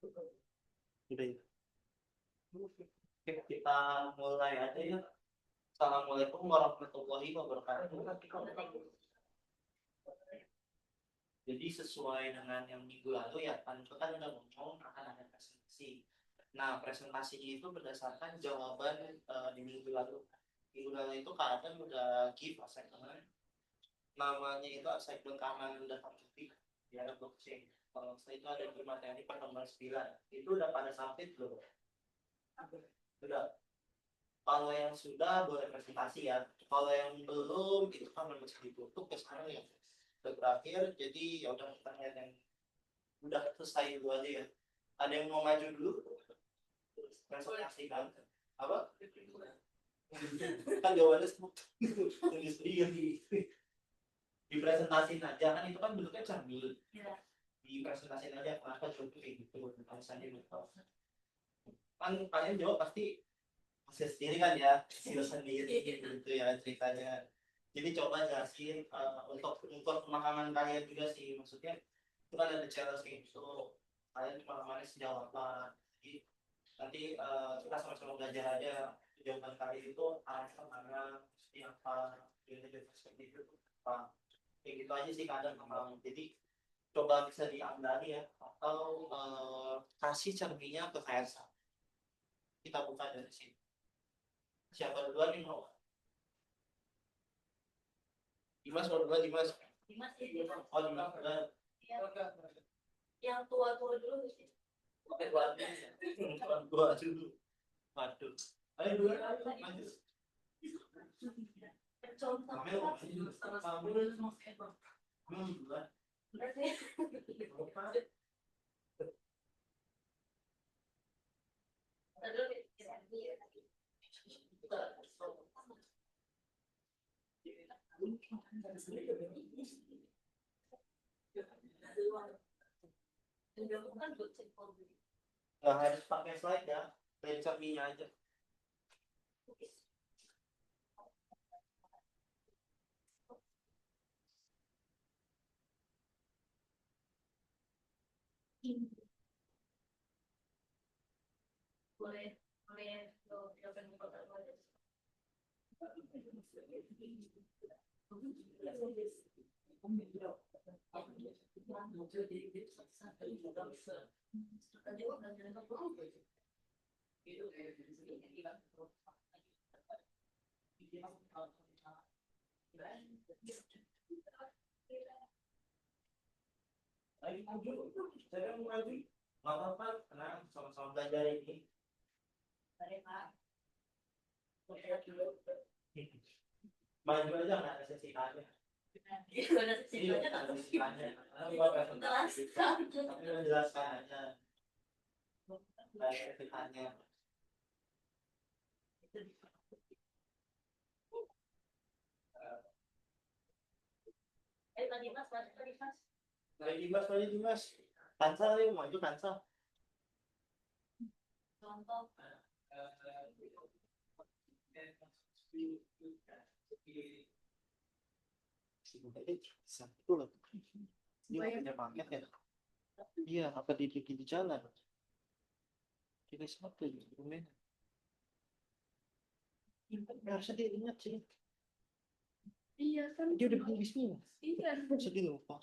Udah ya. Oke, kita mulai aja ya. Assalamualaikum warahmatullahi wabarakatuh. Jadi sesuai dengan yang minggu lalu ya, kan itu kan udah ngomong akan ada presentasi. Nah, presentasinya itu berdasarkan jawaban di minggu lalu. Minggu lalu itu kadang udah give assignment. Namanya itu assignment keamanan data publik di ada blockchain. Kalau setelah itu ada di materi pertemuan 9. Itu udah pada submit belum? Sudah. Kalau yang sudah boleh presentasi ya. Kalau yang belum itu kan masih ditutup ya sekarang ya. Udah berakhir, jadi ya udah kita lihat yang udah selesai dulu aja ya. Ada yang mau maju dulu? Presentasi kan? Apa? Kan jawabannya tulis sendiri. Dipresentasin aja kan itu kan bentuknya cermin. Dipresentasin aja kenapa coba kayak gitu. Alasannya kan kalian jawab pasti hasil sendiri kan ya, hasil sendiri gitu ya ceritanya. Jadi coba jelasin untuk pemahaman kalian juga sih, maksudnya itu kan ada challenge kayak gitu, kalian pemahamannya sejauh apa. Jadi nanti kita sama-sama belajar aja jawaban kalian itu arah kemana, apa, dari perspektif itu apa, kayak gitu aja sih kadang kemarin. Jadi coba bisa diambil ya, atau kasih cerminnya ke KSA, kita buka dari sini. Siapa duluan nih mau? Dimas mau duluan, Dimas. Dimas ya. Oh, Dimas udah. Yang tua-tua dulu sih. Oke, tua dulu. Waduh. Ayo duluan, ayo maju. Contoh. Kamu duluan. Nggak harus pakai slide ya, dari cerminnya aja. Boleh jawaban kota boleh. Ayo maju, saya mau maju. Nggak apa-apa, tenang, sama-sama belajar ini. Maju aja nggak ada sesi tanya. Ada sisanya Ada kan? sesi tanya. Tapi menjelaskan aja. Ada sesi tanya. Tadi Mas. Maju Dimas. Kansa, ayo maju Kansa. Contoh. Satu loh. Dia punya paket ya. Iya, apa di jalan? Pilih satu dokumen. Harusnya dia ingat sih. Iya kan. Dia udah bikin bisnis. Iya. Sedih lupa.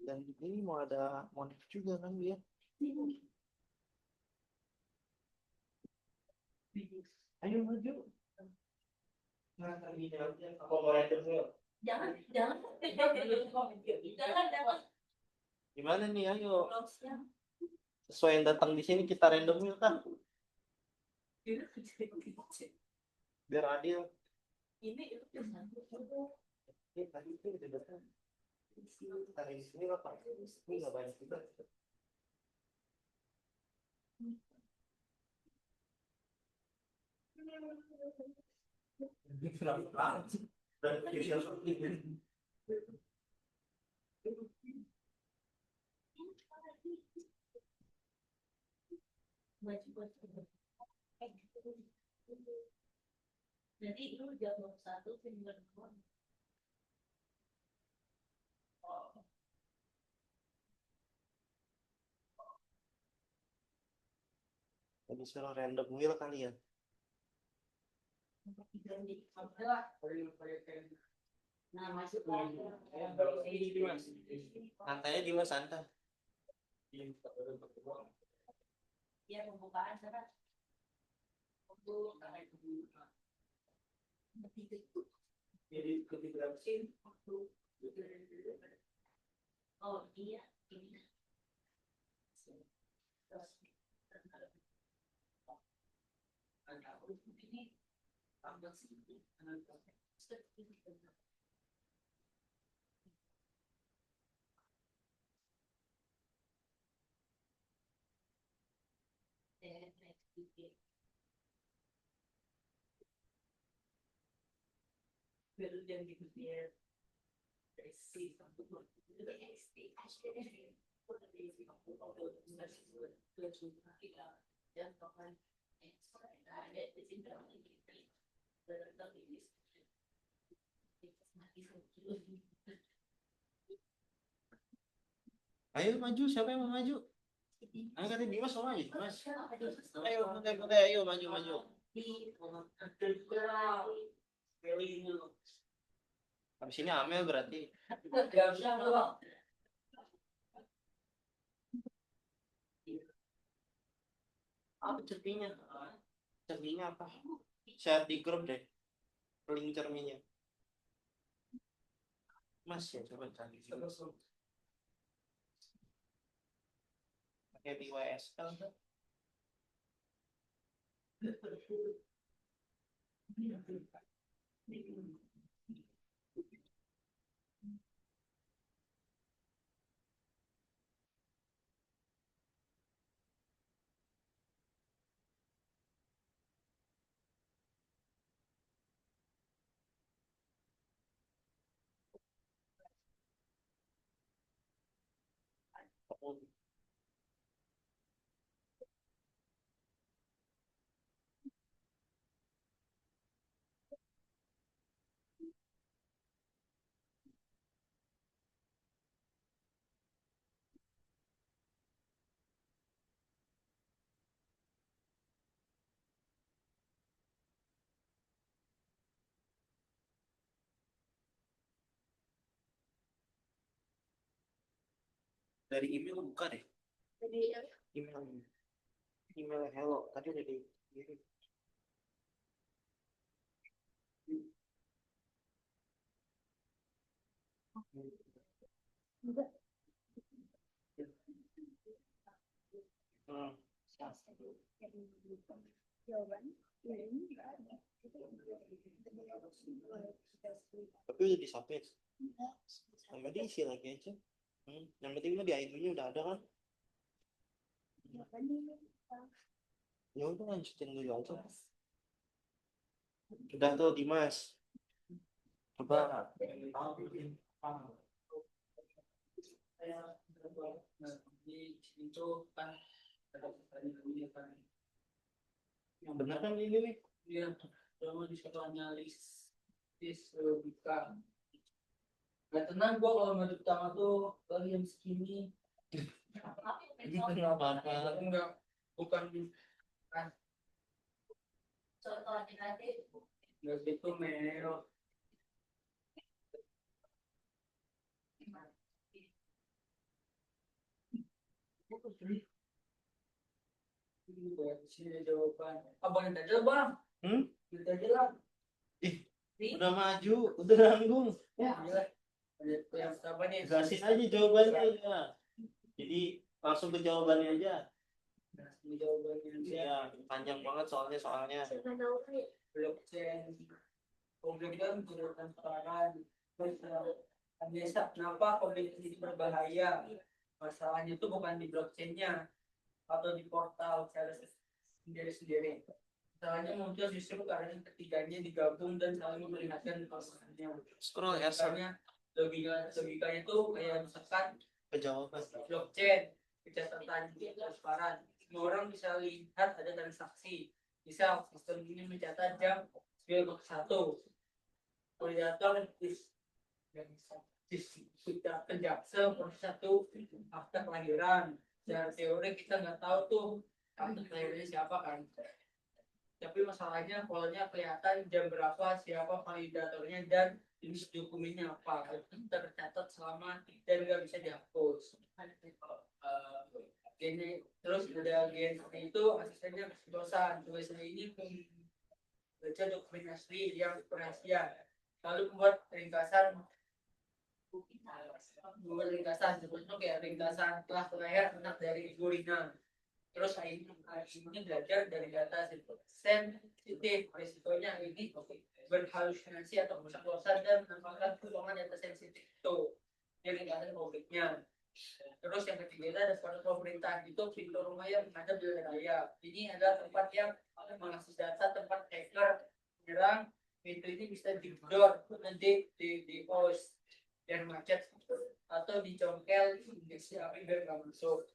Dan ini mau ada motif juga kan dia. Ayo maju. Jangan. Gimana nih, ayo. Sesuai yang datang di sini kita randomnya kan. Biar adil. Ini Tadi itu udah datang. Hari di sini apa? Ini nggak banyak juga. jadi itu jam 1 hingga 2. Disuruh random wheel kali ya. Nah, masuk Santainya di mas santai. ya pembukaan sana. Jadi ketika Oh iya, ini. Ini tambah sih. Baru dia bikin si ayo maju, siapa yang mau maju? Ayo katanya Dimas mau maju, Mas. Ayo, ayo maju maju. Habis ini Amel berarti. Apa cerminnya? Cerminnya apa? Share di grup deh. Link cerminnya. Mas ya coba cari. Pakai BYSL. Dari email buka deh. jadi Email email hello tadi udah di Hmm. jawaban Tapi udah disubmit. Yang penting isi lagi aja. Yang penting mah di ID-nya udah ada kan? Ya udah lanjutin dulu aja. Udah tuh Dimas. Coba. Itu kan ada pertanyaan kan Yang benar kan ini nih? dia kalau di satu analis buka nggak tenang gua kalau maju pertama tuh lagi yang segini Ini nggak apa-apa. enggak bukan kan contoh adik-adik nggak gitu Mel sini jawaban abang yang aja bang kita aja lah Udah maju, udah nanggung. ya yang apa nih Jelasin aja jawabannya ya. Jadi langsung ke jawabannya aja. jawabannya Iya, panjang banget soalnya. blockchain kemudian tidak transparan biasa kenapa komunikasi berbahaya masalahnya itu bukan di blockchainnya atau di portal sendiri masalahnya muncul justru karena ketiganya digabung dan saling memperingatkan masalahnya Scroll ya, misalnya logikanya itu kayak misalkan ke jawaban. blockchain pencatatan transparan semua orang bisa lihat ada transaksi misal sistem ini mencatat jam 9:01 kelihatan kita kejaksa proses satu akta kelahiran secara teori kita nggak tahu tuh kartu playernya siapa kan. Tapi masalahnya polanya kelihatan jam berapa, siapa validatornya, dan jenis dokumennya apa. Itu tercatat selama dan nggak bisa dihapus. Gini, terus ada gen itu asistennya dosen. Dosen ini membaca dokumen asli yang rahasia, lalu membuat ringkasan sebetulnya kayak ringkasan telah lahir anak dari Ibu Rina. Terus ini belajar dari data sensitif, risikonya ini berhalusinasi atau keceplosan dan menambahkan potongan data sensitif itu dari ringkasan publiknya. Terus yang ketiga ada suatu pemerintah itu pintu rumah yang menghadap jalan raya. Ini adalah tempat yang mengakses data, tempat hacker menyerang. Pintu ini bisa digedor, nanti di host dan macet atau dicongkel indeksi api biar nggak masuk.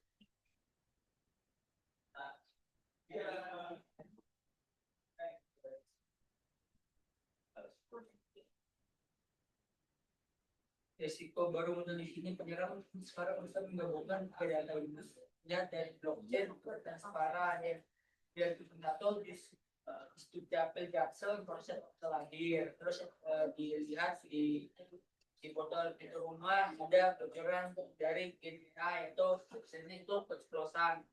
Risiko baru muncul di sini, penyerang sekarang bisa menggabungkan data ya dari blockchain ke transparan ya, biar terdapat di studi apel jaksel proses terlahir. Terus dilihat di botol pintu rumah ada bocoran dari DNA itu sini itu keceplosan.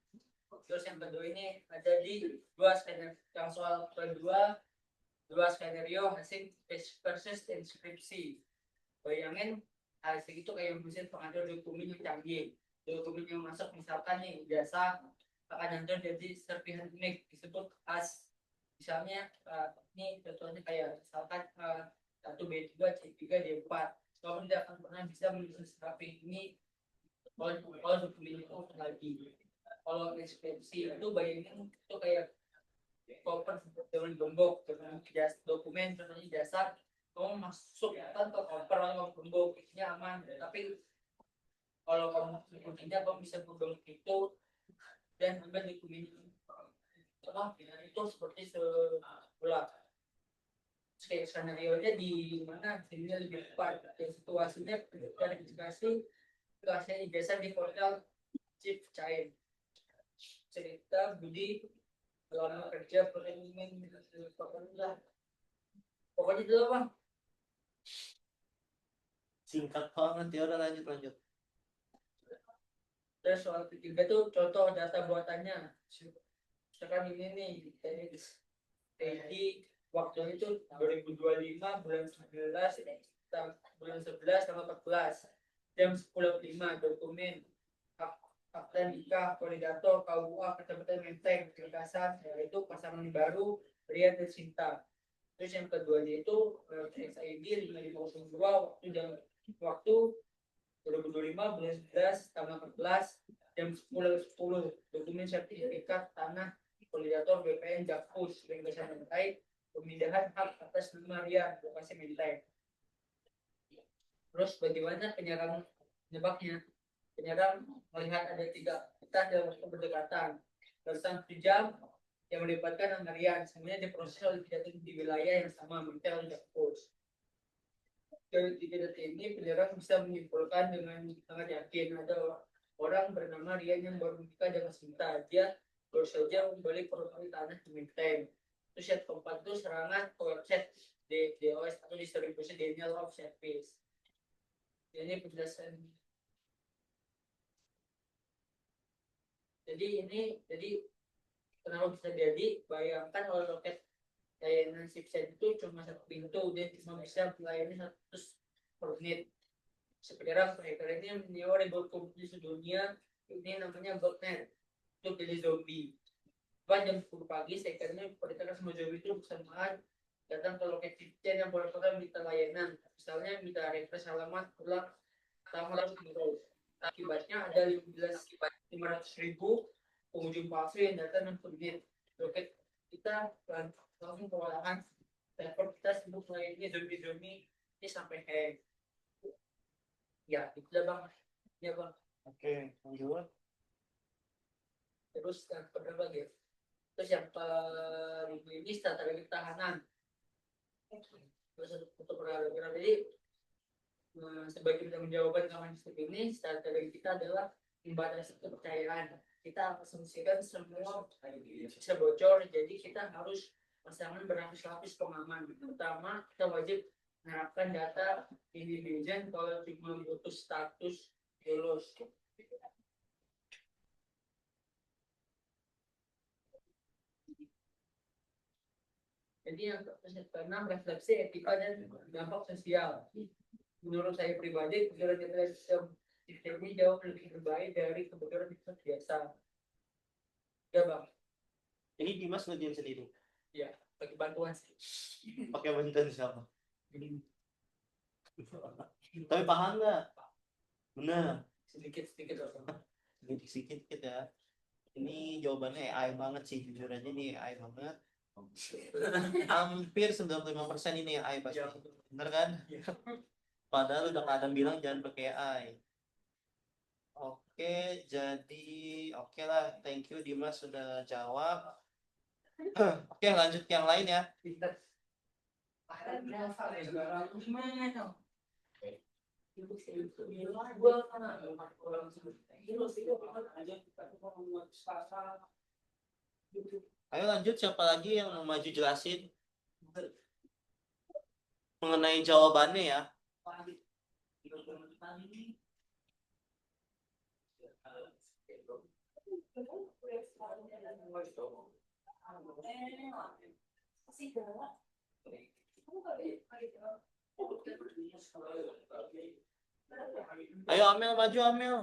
Terus yang kedua ini ada di dua skenario, yang soal kedua dua skenario hasil versus inskripsi. Bayangin hasil itu kayak mesin pengatur dokumen yang canggih, dokumen yang masuk misalkan nih biasa akan nanti jadi serpihan unik disebut as. Misalnya ini contohnya kayak misalkan 1B3 C3 D4. Kamu tidak akan pernah bisa menulis rapi ini kalau dokumen itu lagi. Kalau inskripsi itu bayangin itu kayak koper dengan gembok dengan dokumen contohnya dasar, kamu masukkan ke koper lalu kamu gembok isinya aman. Tapi kalau kamu tidak, kamu bisa gembok itu dan ambil dokumen itu seperti sebelah. Kayak skenario-nya di mana sehingga lebih tepat dan situasinya verifikasi kasih biasa di portal chip cair cerita Budi selama kerja perekonomian pokoknya itu apa Singkat banget ya, udah lanjut. terus soal ketiga tuh contoh data buatannya. Misalkan ini nih jadi waktu itu 2025 bulan 11 tanggal 14 jam 10.05 dokumen akta nikah koordinator KUA Kecamatan Menteng Kekasan, yaitu pasangan baru pria dan Sinta. Terus yang keduanya itu SID 502 waktu 2025 bulan 11 tanggal 14 jam 10.10 dokumen sertifikat tanah koordinator BPN Jakpus Ringkasan Menteng pemindahan hak atas nama Ria lokasi Menteng. Terus bagaimana penyebabnya? Penyerang melihat ada 3 kita dalam waktu berdekatan tentang 1 jam yang melibatkan Rian, semuanya diproses oleh di wilayah yang sama Menteng Jakpus. Dari 3 data ini penyerang bisa menyimpulkan dengan sangat yakin ada orang bernama Rian yang baru menikah dengan Sinta. Dia baru saja membeli properti tanah di Menteng. Terus yang keempat itu serangan ke website DOS atau distribusi denial of service. Ini penjelasan. Jadi kenapa bisa jadi? Bayangkan kalau loket layanan chipset itu cuma 1 pintu, dia cuma bisa melayani 100 per menit. Sekarang hacker ini menyewa ribuan komputer sedunia, ini namanya botnet untuk jadi zombie. Jam 10 pagi, hacker ini perintahkan semua zombie itu bersamaan datang ke loket chipset yang boleh minta layanan. Misalnya minta refresh alamat, pulang, sama harus terus. Akibatnya ada 500.000 pengunjung palsu yang datang 6 menit. Loket kita langsung kewalahan. Telepon kita sibuk melayani zombie ini sampai hack. Ya, itu lah bang. Ya bang. Oke, lanjut. Terus yang kedua lagi. Terus yang kelima ini strategi pertahanan. Terus untuk program jadi sebagai penjawaban keamanan sistem ini, strategi kita adalah membatasi kepercayaan. kita asumsikan semua bisa bocor, jadi kita harus pasangan berlapis-lapis pengaman. Pertama, kita wajib menerapkan data independen kalau cuma butuh status lulus. Jadi yang keenam, refleksi etika dan dampak sosial. Menurut saya pribadi, kebocoran sistem ini jauh lebih berbahaya dari kebocoran sistem biasa. Ya bang, Ini Dimas ngerjain sendiri. ya bagi bantuan sih. Pakai bantuan siapa? Tapi paham nggak? Benar. Sedikit-sedikit lah. Sedikit-sedikit ya. Ini jawabannya AI banget sih, jujur aja nih AI banget. Hampir 95% ini AI pasti. Ya. Bener kan? Padahal udah kadang bilang jangan pakai AI. Oke, jadi oke lah. Thank you Dimas sudah jawab. Oke, lanjut ke yang lain ya. Ayo lanjut, siapa lagi yang mau maju jelasin mengenai jawabannya ya? Ayo Amel maju Amel.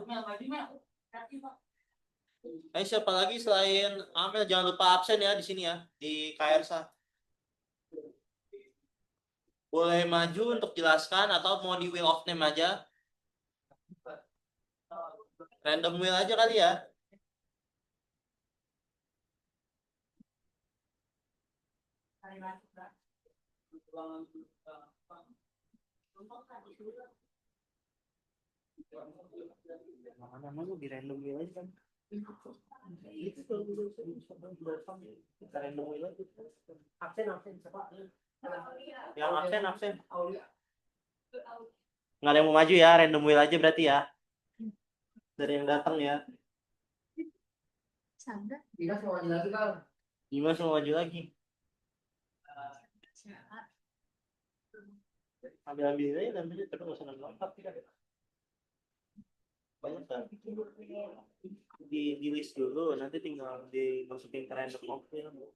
Ayo siapa lagi selain Amel, jangan lupa absen ya di sini ya di KRSA. Boleh maju untuk jelaskan atau mau di wheel of name aja? Random wheel aja kali ya. Mana lu di random wheel aja kan? Kita random wheel aja. Absen siapa? Yang absen. Nggak ada yang mau maju ya, random wheel aja berarti ya. Dari yang datang ya. Dimas mau maju lagi kan? Dimas mau maju lagi. Ambil aja namanya terus nggak usah lengkap tidak. Banyak kan? Di list dulu, nanti tinggal dimasukin ke random wheel.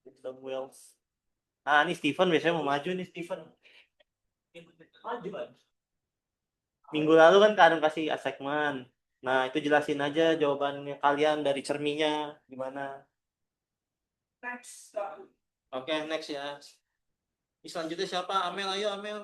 Random wheels. Nah, ini Steven biasanya mau maju nih Steven. Maju kan? Minggu lalu kan kalian kasih segmen. Nah, itu jelasin aja jawabannya kalian dari cerminya gimana. Next. Oke, next ya. Ini selanjutnya siapa? Amel, ayo Amel.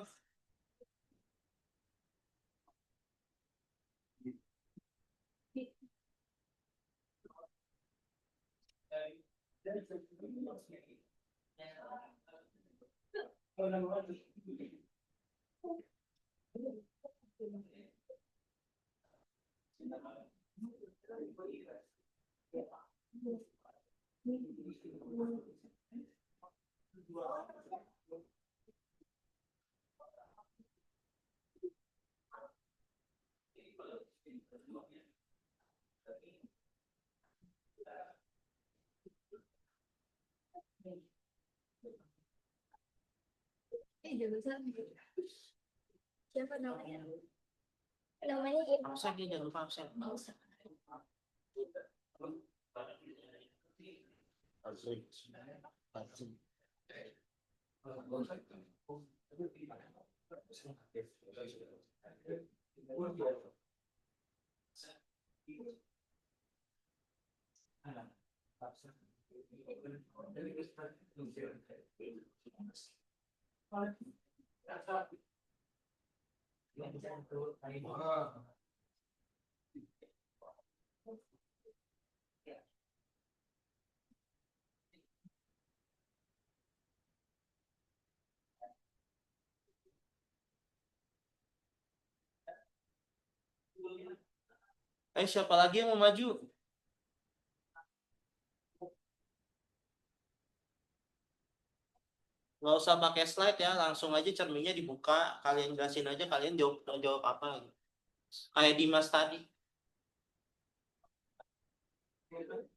Siapa namanya? Namanya Absen dia, jangan lupa absen. Siapa lagi yang mau maju? Nggak usah pakai slide ya, langsung aja cerminnya dibuka, kalian jelasin aja kalian jawab apa. Kayak Dimas tadi. Oh.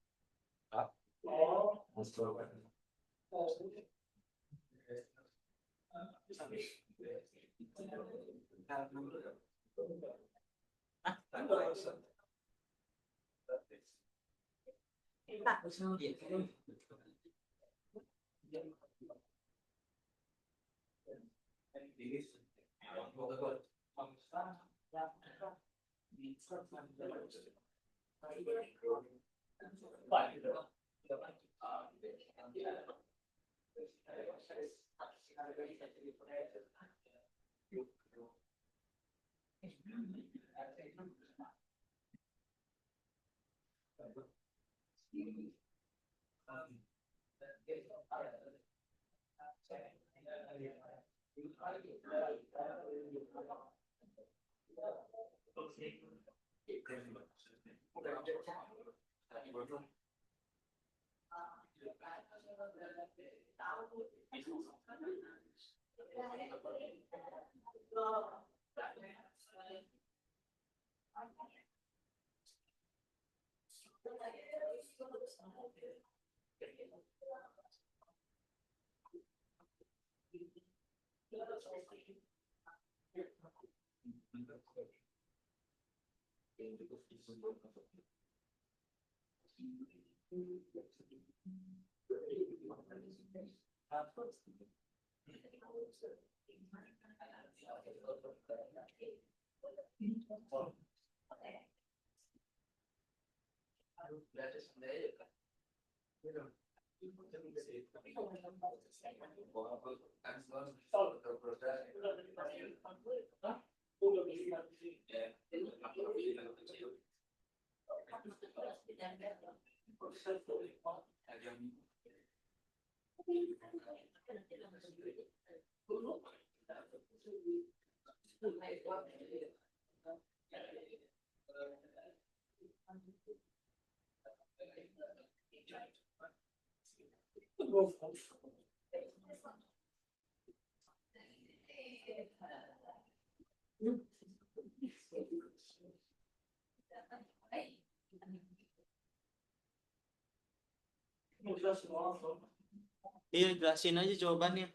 Iya, jelasin aja jawabannya.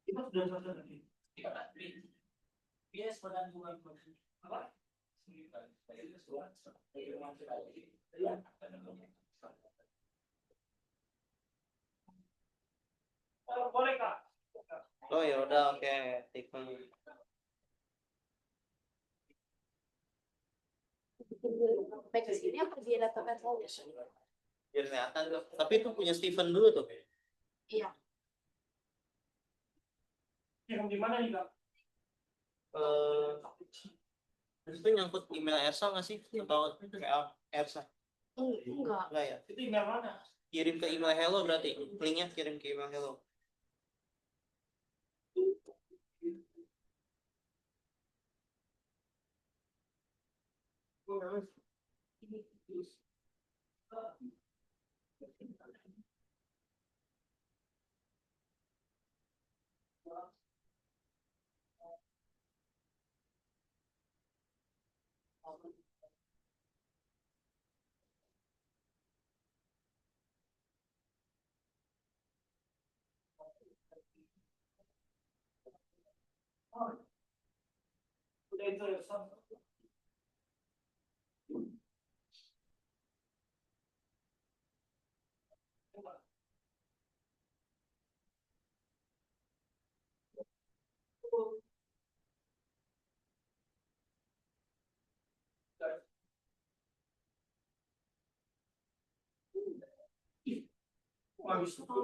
Kita sudah selesai tadi. Yes, pada bulan apa? Boleh Kak. Oh ya udah, oke. Tipe. Baik ke sini apa dia datangkan saja? Biar kelihatan tuh. Tapi itu punya Steven dulu tuh. Iya. Yang di mana nih Kak? Itu nyangkut email Ersa nggak sih? Atau kayak Ersa? Enggak. Enggak ya? Itu email mana? Kirim ke email hello berarti. Linknya kirim ke email hello. Udah itu ya, Sam. Habis itu.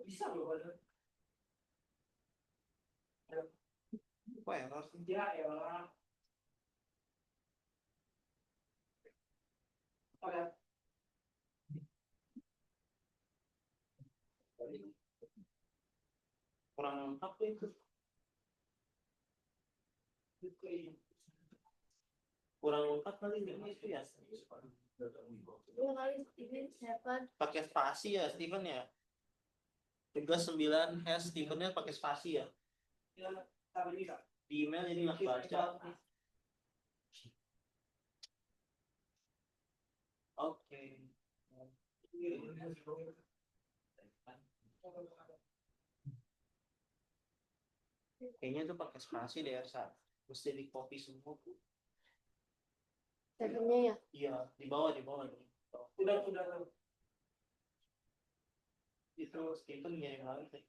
Bisa loh ada. Apa ya? Ya elah. Oke. Kurang lengkap tuh itu. kurang lengkap kali itu ya. Dua kali Steven Stefan. Pakai spasi ya Steven ya. Tugas 9 Stevennya pakai spasi ya. Di email ini nggak baca. Oke. Kayaknya itu pakai spasi deh Elsa. Mesti di copy semua. Stevennya ya. Iya, di bawah. Udah. Itu Steven yang lagi.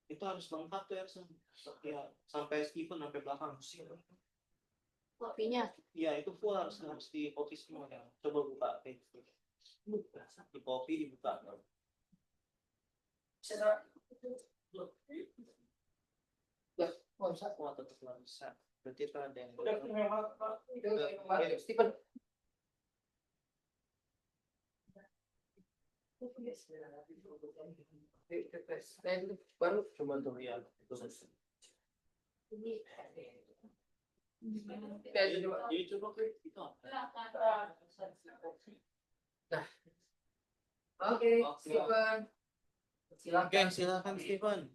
Itu harus lengkap tuh Elsa. Ya, sampai Steven sampai belakang. Kopinya. Iya, itu full harus di copy semua ya. Coba buka Facebook. Di copy dibuka. Wah, tetap nggak bisa. Berarti itu ada yang Steven. Baru coba tuh lihat. Ini. Jadi coba klik itu apa? Oke, Steven. Oke, silakan Steven.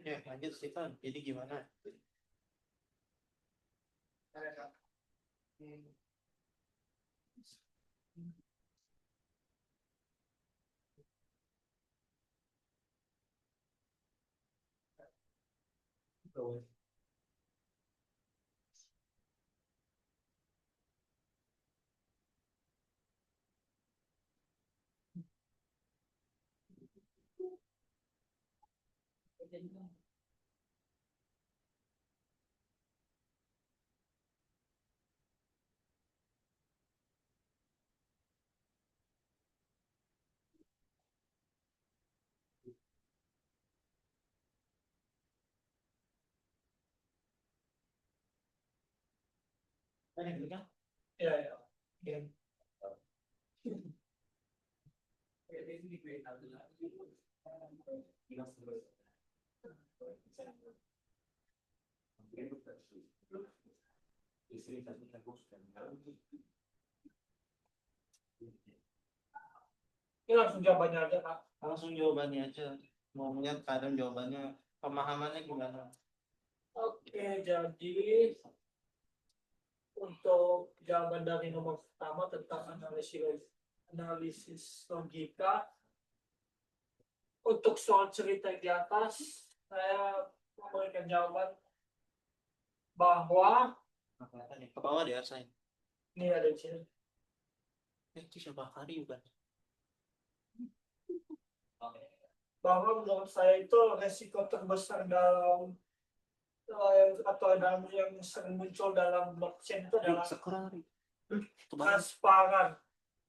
Ya, lanjut Steven. Jadi gimana? Ya. Ini langsung jawabannya aja, Kak. Langsung jawabannya aja. Mau melihat keadaan jawabannya, pemahamannya gimana? Oke, jadi untuk jawaban dari nomor pertama tentang analisis logika, untuk soal cerita di atas, saya memberikan jawaban bahwa Ke bawah deh saya. ini ada di sini. Itu siapa hari bukan? Bahwa menurut saya itu resiko terbesar dalam atau dalam yang sering muncul dalam blockchain itu adalah Sekarang. transparan.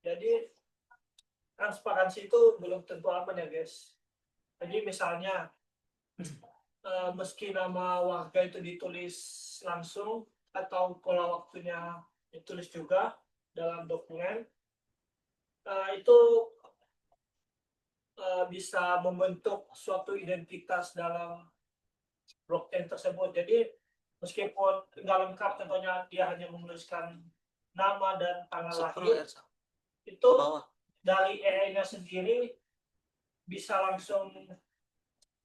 Jadi transparansi itu belum tentu aman ya guys. Jadi misalnya meski nama warga itu ditulis langsung atau pola waktunya ditulis juga dalam dokumen, itu bisa membentuk suatu identitas dalam blockchain tersebut. Jadi meskipun nggak lengkap, tentunya dia hanya menuliskan nama dan tanggal lahir, itu dari AI-nya sendiri bisa langsung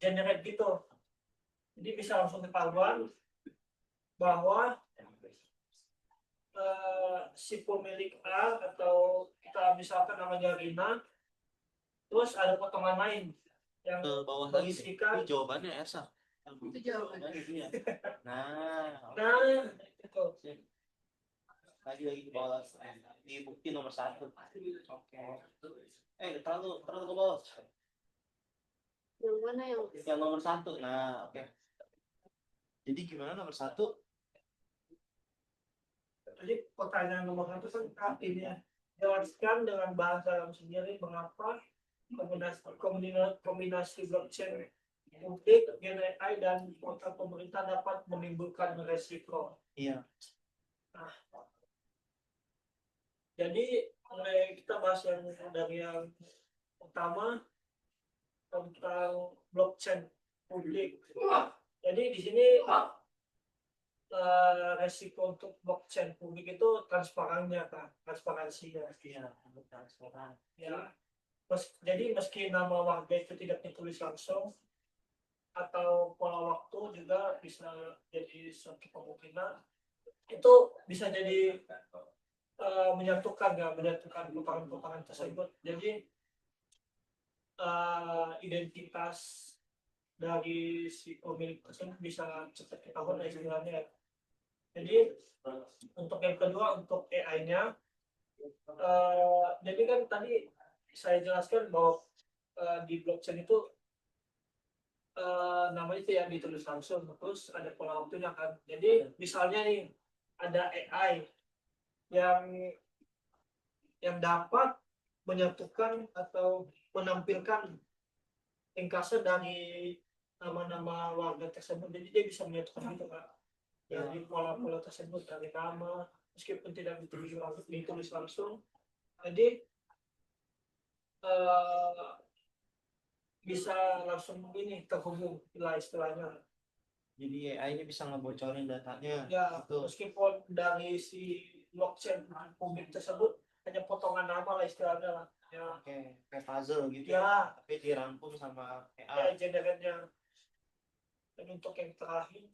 generate gitu. Jadi bisa langsung ketahuan bahwa si pemilik A atau kita misalkan namanya Rina, terus ada potongan lain yang ke bawah lagi. Itu jawabannya Esa. Itu jawabannya. Nah, itu. Lagi di bawah di bukti nomor 1. Oke. Terlalu ke bawah. Yang mana Yang nomor 1. Nah, oke. Jadi gimana nomor 1? Jadi pertanyaan nomor 1 kan ini ya. Jelaskan dengan bahasa yang sendiri mengapa kombinasi blockchain publik, GNI dan portal pemerintah dapat menimbulkan resiko. Iya. Nah, jadi Mulai kita bahas yang dari yang pertama tentang blockchain publik. Jadi di sini resiko untuk blockchain publik itu transparannya, Kak, transparansinya. Iya, transparan. Ya, jadi meski nama warga itu tidak ditulis langsung atau pola waktu juga bisa jadi suatu kemungkinan itu bisa jadi menyatukan putaran tersebut. Jadi identitas dari si pemilik tersebut bisa cepat ketahuan istilahnya. Jadi untuk yang kedua untuk AI-nya, jadi kan tadi saya jelaskan bahwa di blockchain itu namanya itu yang ditulis langsung, terus ada pola waktunya kan. Jadi misalnya nih ada AI yang dapat menyatukan atau menampilkan ringkasan dari nama-nama warga tersebut, jadi dia bisa menyatukan itu, Kak. Dari pola-pola tersebut dari nama meskipun tidak ditulis langsung, jadi bisa langsung ini terhubung lah istilahnya. Jadi AI ini bisa ngebocorin datanya. Ya, Betul. meskipun dari si blockchain publik tersebut hanya potongan nama lah istilahnya lah. Ya, Oke, kayak puzzle gitu. ya, Tapi dirangkum sama ya AI. generatnya. Dan untuk yang terakhir,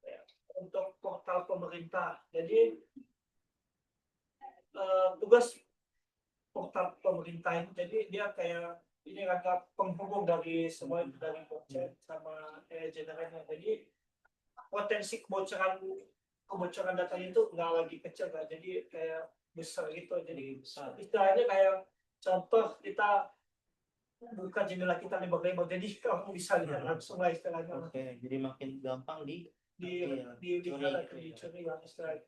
ya, untuk portal pemerintah. Jadi tugas portal pemerintah ini, jadi dia kayak ini rangka penghubung dari semua dari blockchain sama generatnya. Jadi potensi kebocoran datanya itu nggak lagi kecil, kan, jadi kayak besar gitu. Jadi Besar. istilahnya kayak contoh kita buka jendela kita lebar-lebar, jadi kamu bisa lihat langsung lah istilahnya. Oke, jadi makin gampang Dicuri lah istilahnya.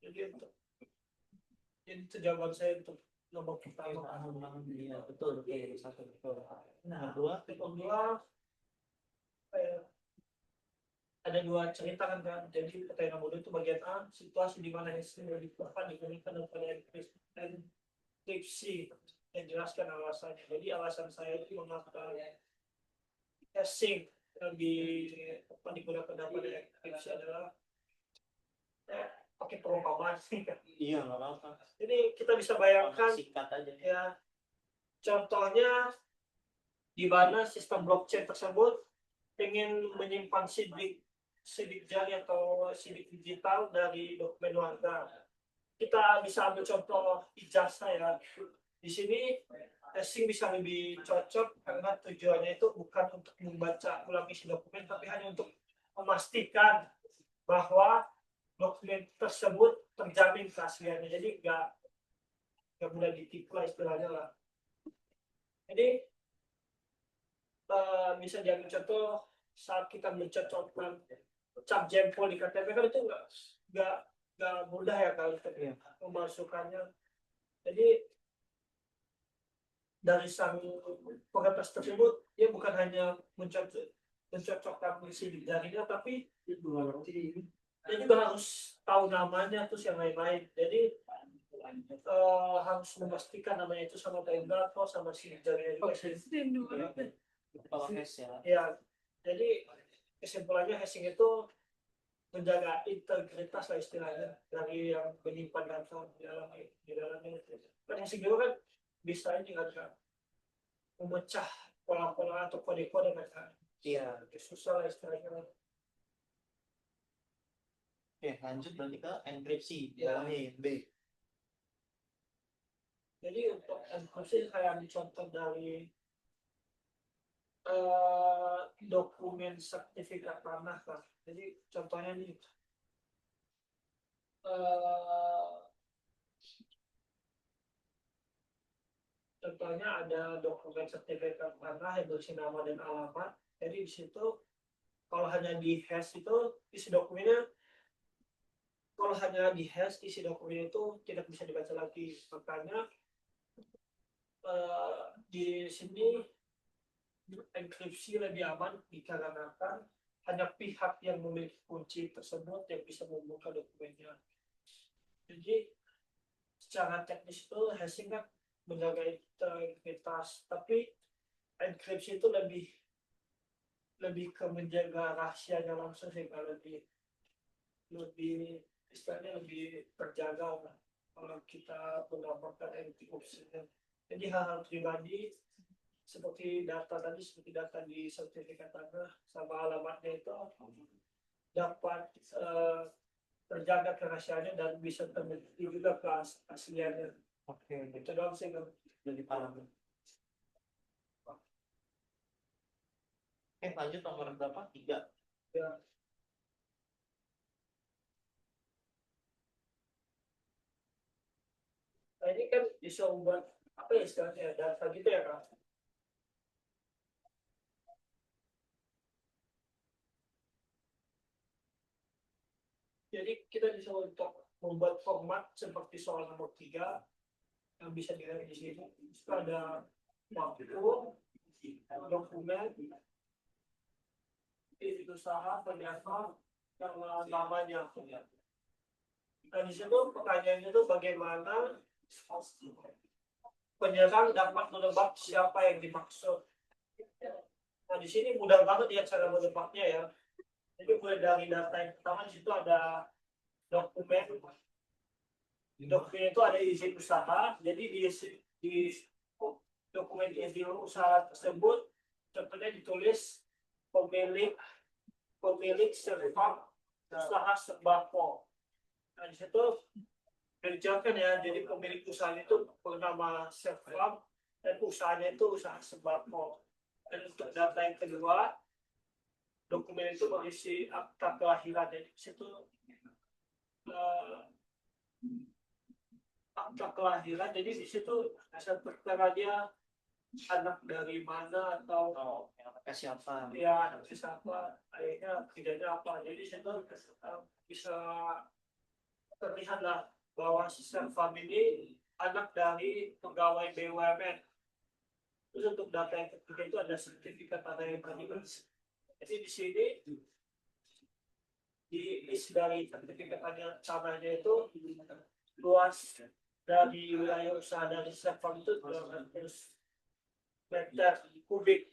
Jadi itu jawaban saya untuk nomor pertama. Iya, betul, satu betul. Nah, kedua, ada dua cerita kan, jadi pertanyaan nomor itu bagian A, situasi di mana hasil digunakan digunakan pada enkripsi yang jelaskan alasannya. Jadi alasan saya itu mengapa hashing yang digunakan pada enkripsi adalah pakai perumpamaan sih, kan. iya nggak apa-apa. Jadi kita bisa bayangkan Singkat aja. ya, contohnya di mana sistem blockchain tersebut ingin menyimpan sidik jari atau sidik digital dari dokumen warga. Kita bisa ambil contoh ijazah ya. Di sini hashing bisa lebih cocok karena tujuannya itu bukan untuk membaca ulang isi dokumen, tapi hanya untuk memastikan bahwa dokumen tersebut terjamin keasliannya. Jadi nggak mudah ditipu lah istilahnya lah. Jadi bisa diambil contoh saat kita mencocokkan cap jempol di KTP kan itu nggak mudah ya kalau kita memasukkannya. Jadi dari sang pengetes tersebut dia bukan hanya mencocokkan sidik jarinya, tapi dia juga harus tahu namanya terus yang lain-lain. Jadi harus memastikan namanya itu sama tanggal atau sama sidik jarinya juga. Ya, jadi kesimpulannya hashing itu menjaga integritas lah istilahnya dari yang menyimpan data di dalamnya. Kan hashing juga kan bisa ini kan memecah pola-pola atau kode-kode kan. Iya. Susah lah istilahnya. Oke, lanjut berarti ke enkripsi. Ya. B. Jadi untuk enkripsi kayak dicontoh dari dokumen sertifikat tanah, kan. Jadi contohnya nih contohnya ada dokumen sertifikat tanah yang berisi nama dan alamat. Jadi di situ kalau hanya di hash itu isi dokumennya, kalau hanya di hash isi dokumen itu tidak bisa dibaca lagi. Makanya di sini enkripsi lebih aman dikarenakan hanya pihak yang memiliki kunci tersebut yang bisa membuka dokumennya. Jadi secara teknis itu hashing kan menjaga integritas, tapi enkripsi itu lebih ke menjaga rahasianya langsung sih, kalau lebih istilahnya lebih terjaga lah kalau kita mendapatkan enkripsinya. Jadi hal-hal pribadi seperti data di sertifikat tanah sama alamatnya itu dapat terjaga kerahasiaannya dan bisa terbukti juga keasliannya. Oke, Itu doang sih kan. jadi paham. Lanjut nomor berapa? 3. Ya. Nah, ini kan bisa buat apa ya istilahnya, data gitu ya kan. Jadi kita bisa untuk membuat format seperti soal nomor 3 yang bisa dilihat di sini. Itu ada waktu, dokumen, izin usaha, ternyata yang namanya. Nah, di situ pertanyaannya itu bagaimana penyerang dapat menebak siapa yang dimaksud. Nah, di sini mudah banget ya cara menebaknya ya. Jadi mulai dari data yang pertama, di situ ada dokumen. Dokumen itu ada izin usaha. Jadi di dokumen izin usaha tersebut contohnya ditulis pemilik server usaha sembako. Nah, di situ dijelaskan ya, jadi pemilik usaha itu bernama server dan usahanya itu usaha sembako. Dan untuk data yang kedua, dokumen itu berisi akta kelahiran. Jadi di situ akta kelahiran, jadi di situ bisa tertera dia anak dari mana atau Siapa? ya anaknya siapa, ayahnya tidaknya apa. Jadi di situ bisa terlihat lah bahwa si Servam ini anak dari pegawai BUMN. Terus untuk data yang ketiga itu ada sertifikat tanah yang berdinas. Jadi di sini di list dari sertifikat tanahnya itu luas dari wilayah usaha dari Servam itu 200 meter kubik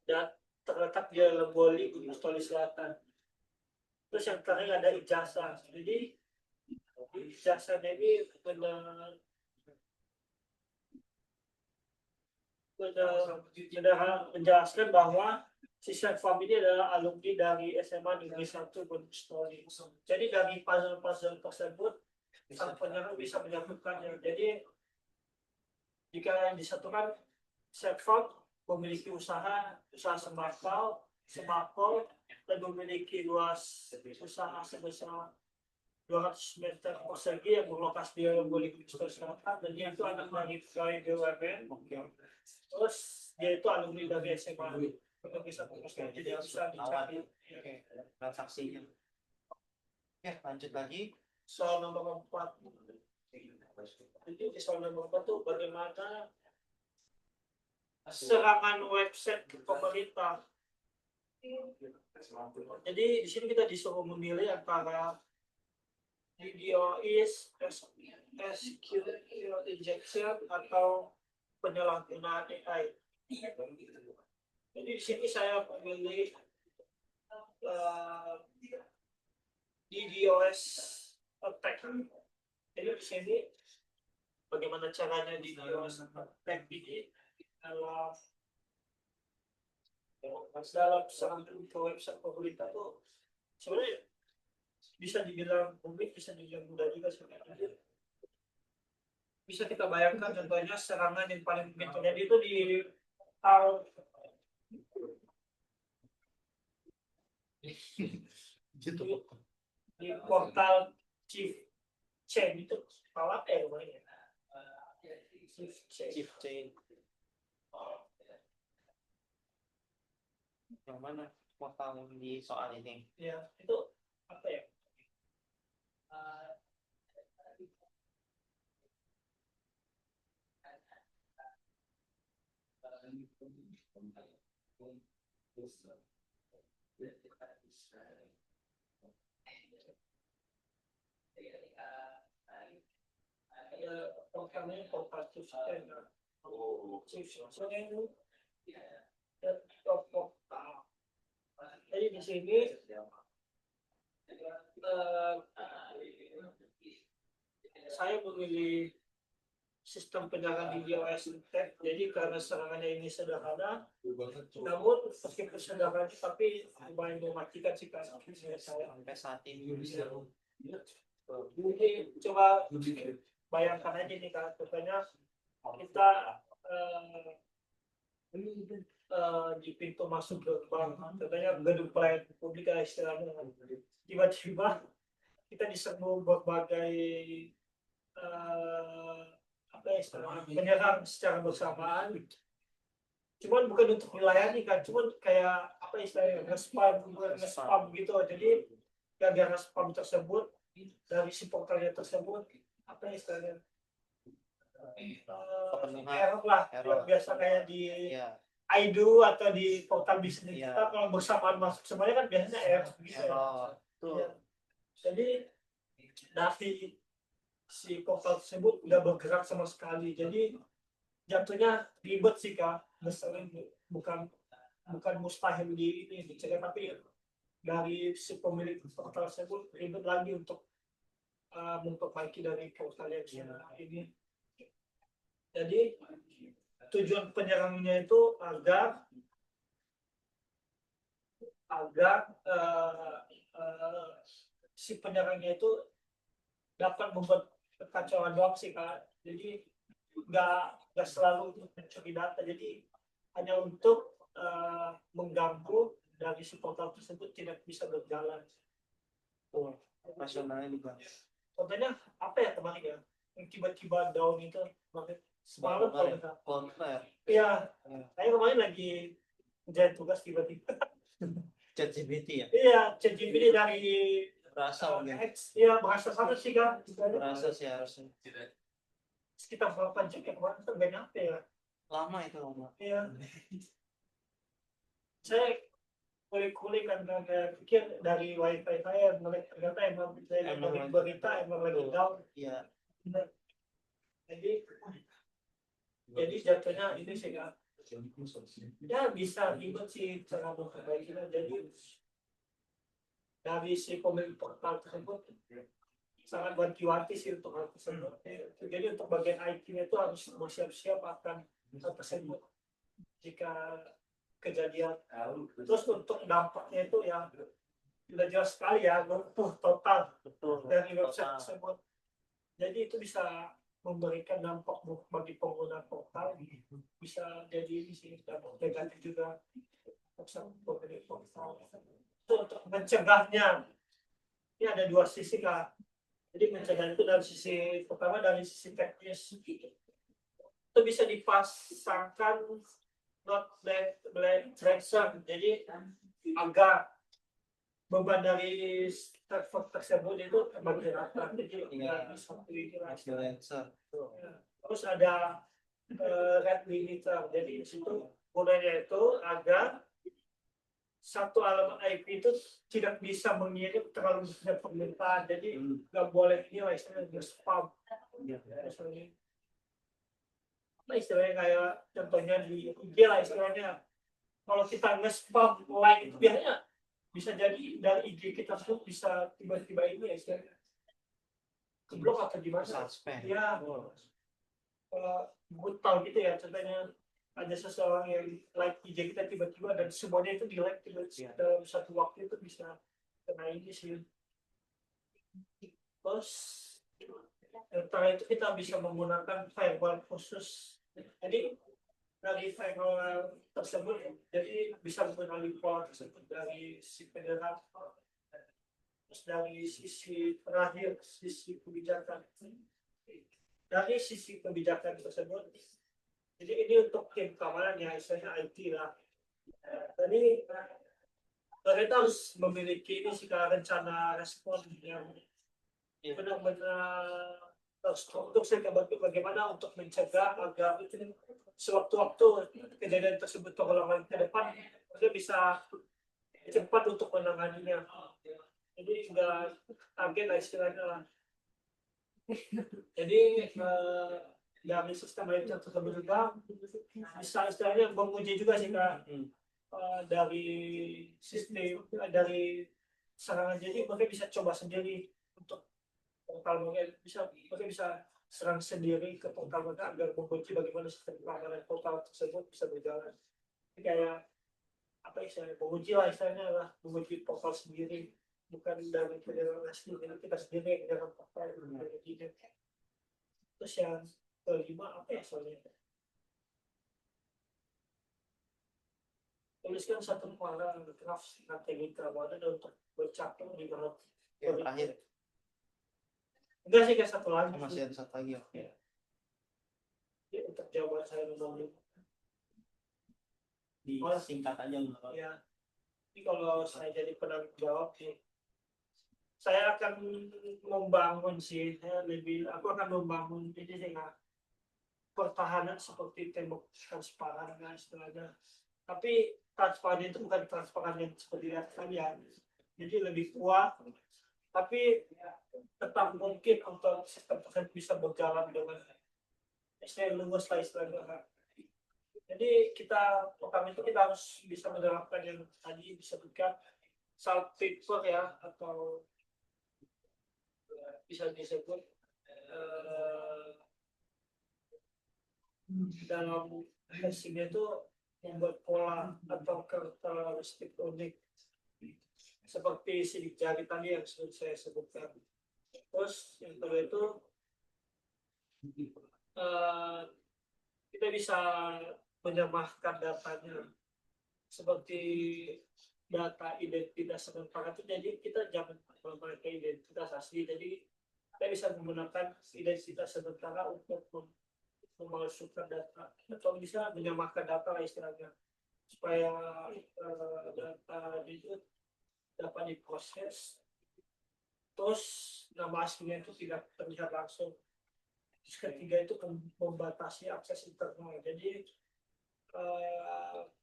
dan terletak di Lemboli, Gunung Stoli Selatan. Terus yang terakhir ada ijazah. Jadi ijazahnya ini benar menjelaskan bahwa si Servam ini adalah alumni dari SMA Negeri 1 Gunung Stoli. Jadi dari puzzle-puzzle tersebut sang penyerang bisa menyatukannya. Jadi jika yang disatukan, Servam memiliki usaha sembako dan memiliki luas usaha sebesar 200 meter persegi yang berlokasi di Lemboli Gunung Selatan, dan dia itu anak dari pegawai BUMN. Terus dia itu alumni dari SMA. Jadi bisa dicari Transaksinya. Lanjut lagi. soal nomor 4. Jadi di soal nomor 4 itu bagaimana serangan website ke pemerintah. Jadi di sini kita disuruh memilih antara DDoS, SQL injection atau penyalahgunaan AI. Jadi di sini saya memilih DDoS attack. Jadi di sini bagaimana caranya DDoS attack ini dalam serangan ke website pemerintah tuh sebenarnya bisa dibilang rumit, bisa dibilang mudah juga sebenarnya. Bisa kita bayangkan contohnya serangan yang paling mungkin terjadi itu di portal Chief Chain itu kepala namanya. Chief Chain. Yang mana portal di soal ini? Ya, itu apa ya? namanya portal system. System itu portal. Jadi di sini saya memilih sistem penjagaan di iOS Tech. Jadi karena serangannya ini sederhana, namun meskipun sederhana tapi lumayan mematikan sih kan saya. Sampai saat ini bisa. Jadi coba bayangkan aja nih kan, contohnya kita di pintu masuk gerbang, contohnya gedung pelayanan publik lah istilahnya, tiba-tiba kita diserbu berbagai apa ya istilahnya penyerang secara bersamaan. Cuman bukan untuk melayani kan, cuman kayak apa istilahnya nge-spam gitu. Jadi gara-gara spam tersebut dari si portalnya tersebut apa istilahnya error lah, Error. biasa kayak di Iya, Aidu atau di portal bisnis Iya. kita kalau bersamaan masuk semuanya kan biasanya error gitu ya. error. Tuh. Iya. Jadi dari si portal tersebut udah bergerak sama sekali, jadi jatuhnya ribet sih kak, bukan mustahil di ini dicegah, tapi dari si pemilik portal tersebut ribet lagi untuk memperbaiki dari portal yang ini. Jadi tujuan penyerangnya itu agar si penyerangnya itu dapat membuat kekacauan doang sih kak. Jadi nggak selalu untuk mencuri data, jadi hanya untuk mengganggu dari si portal tersebut tidak bisa berjalan. Operasionalnya juga. Contohnya apa ya kemarin ya, yang tiba-tiba down itu kemarin semalam kalau Kemarin, nggak salah. konter. Iya, saya kemarin lagi kerjain tugas tiba-tiba. ChatGPT ya. Iya, ChatGPT dari Berasa mungkin. X, iya bahasa sama sih kan. Berasa sih harusnya. Sekitar berapa jam ya kemarin tuh nggak nyampe ya. Lama itu lama. Iya. Saya kulik-kulik kan kayak pikir dari wifi saya melek, ternyata emang saya Emang dari lagi. berita emang lagi down. Iya. Jadi jatuhnya ini sih kan. Ya bisa ribet sih cara memperbaikinya. Jadi dari si pemilik portal tersebut sangat wanti-wanti sih untuk hal tersebut. Jadi untuk bagian IT-nya itu harus bersiap-siap akan hal tersebut jika kejadian. Terus untuk dampaknya itu ya sudah jelas sekali ya, lumpuh total Betul. dari website tersebut. Jadi itu bisa memberikan dampak bagi pengguna portal, bisa jadi ini sih dampak negatif juga untuk pemilik portal. Itu untuk mencegahnya, ini ada dua sisi kak. Jadi mencegah itu dari sisi pertama dari sisi teknis, itu bisa dipasangkan not black tracer, jadi agar beban dari server tersebut itu terbagi rata, jadi nggak satu ini lah. Freelancer. Terus ada red limiter, jadi di situ gunanya itu agar satu alamat IP itu tidak bisa mengirim terlalu banyak permintaan, jadi nggak boleh ini lah istilahnya spam. Nah, istilahnya kayak contohnya di IG lah istilahnya, kalau kita nge-spam like itu biasanya bisa jadi dari IG kita tuh bisa tiba-tiba ini ya istilahnya keblok atau gimana Suspend. ya, brutal gitu ya. Contohnya ada seseorang yang like IG kita tiba-tiba dan semuanya itu di like tiba-tiba dalam satu waktu, itu bisa kena ini sih. Terus setelah itu kita bisa menggunakan firewall khusus. Jadi dari firewall tersebut, jadi bisa mengenali pola tersebut dari si penyerang. Terus dari sisi terakhir, sisi kebijakan. Dari sisi kebijakan tersebut, jadi ini untuk tim keamanan ya, istilahnya IT lah. Jadi kita harus memiliki ini sih rencana respon yang benar-benar terstruktur sehingga bagaimana untuk mencegah agar sewaktu-waktu kejadian tersebut terulang lagi ke depan, kita bisa cepat untuk menanganinya. Jadi nggak kaget lah istilahnya lah. Jadi dari sistem IT tersebut juga bisa istilahnya menguji juga sih Kak. Dari sistem dari serangan, jadi mereka bisa coba sendiri untuk portal mereka, mereka bisa serang sendiri ke portal mereka agar mengunci bagaimana sistem keamanan portal tersebut bisa berjalan. Jadi kayak apa istilahnya, menguji lah istilahnya lah, menguji portal sendiri, bukan dari penyerangan asli, jadi kita sendiri yang menyerang portal mengujinya. Terus yang kelima apa ya soalnya, tuliskan satu paragraf strategi keamanan untuk bercapai di dalam. Yang terakhir Enggak sih, kayak satu lagi masih ada satu lagi. Oke. ya, untuk jawaban saya nomor 5. Disingkat aja Mbak. Ya, ini kalau saya jadi penanggung jawab sih, saya akan membangun sih, aku akan membangun ini dengan pertahanan seperti tembok transparan kan istilahnya. Tapi transparan itu bukan transparan yang seperti lihat kalian, jadi lebih kuat, tapi tetap mungkin untuk sistem tersebut bisa berjalan dengan istilahnya luas lah istilahnya. Jadi pertama itu kita harus bisa menerapkan yang tadi disebutkan saltpaper ya, atau bisa disebut dalam hasilnya itu membuat pola atau karakteristik unik seperti sidik jari tadi yang sudah saya sebutkan. Terus yang kedua itu kita bisa menyamakan datanya seperti data identitas sementara itu, jadi kita jangan memakai identitas asli, jadi kita bisa menggunakan identitas sementara untuk memasukkan data atau bisa menyamakan data lah istilahnya, supaya data itu dapat diproses, terus nama aslinya itu tidak terlihat langsung. Terus ketiga itu membatasi akses internal, jadi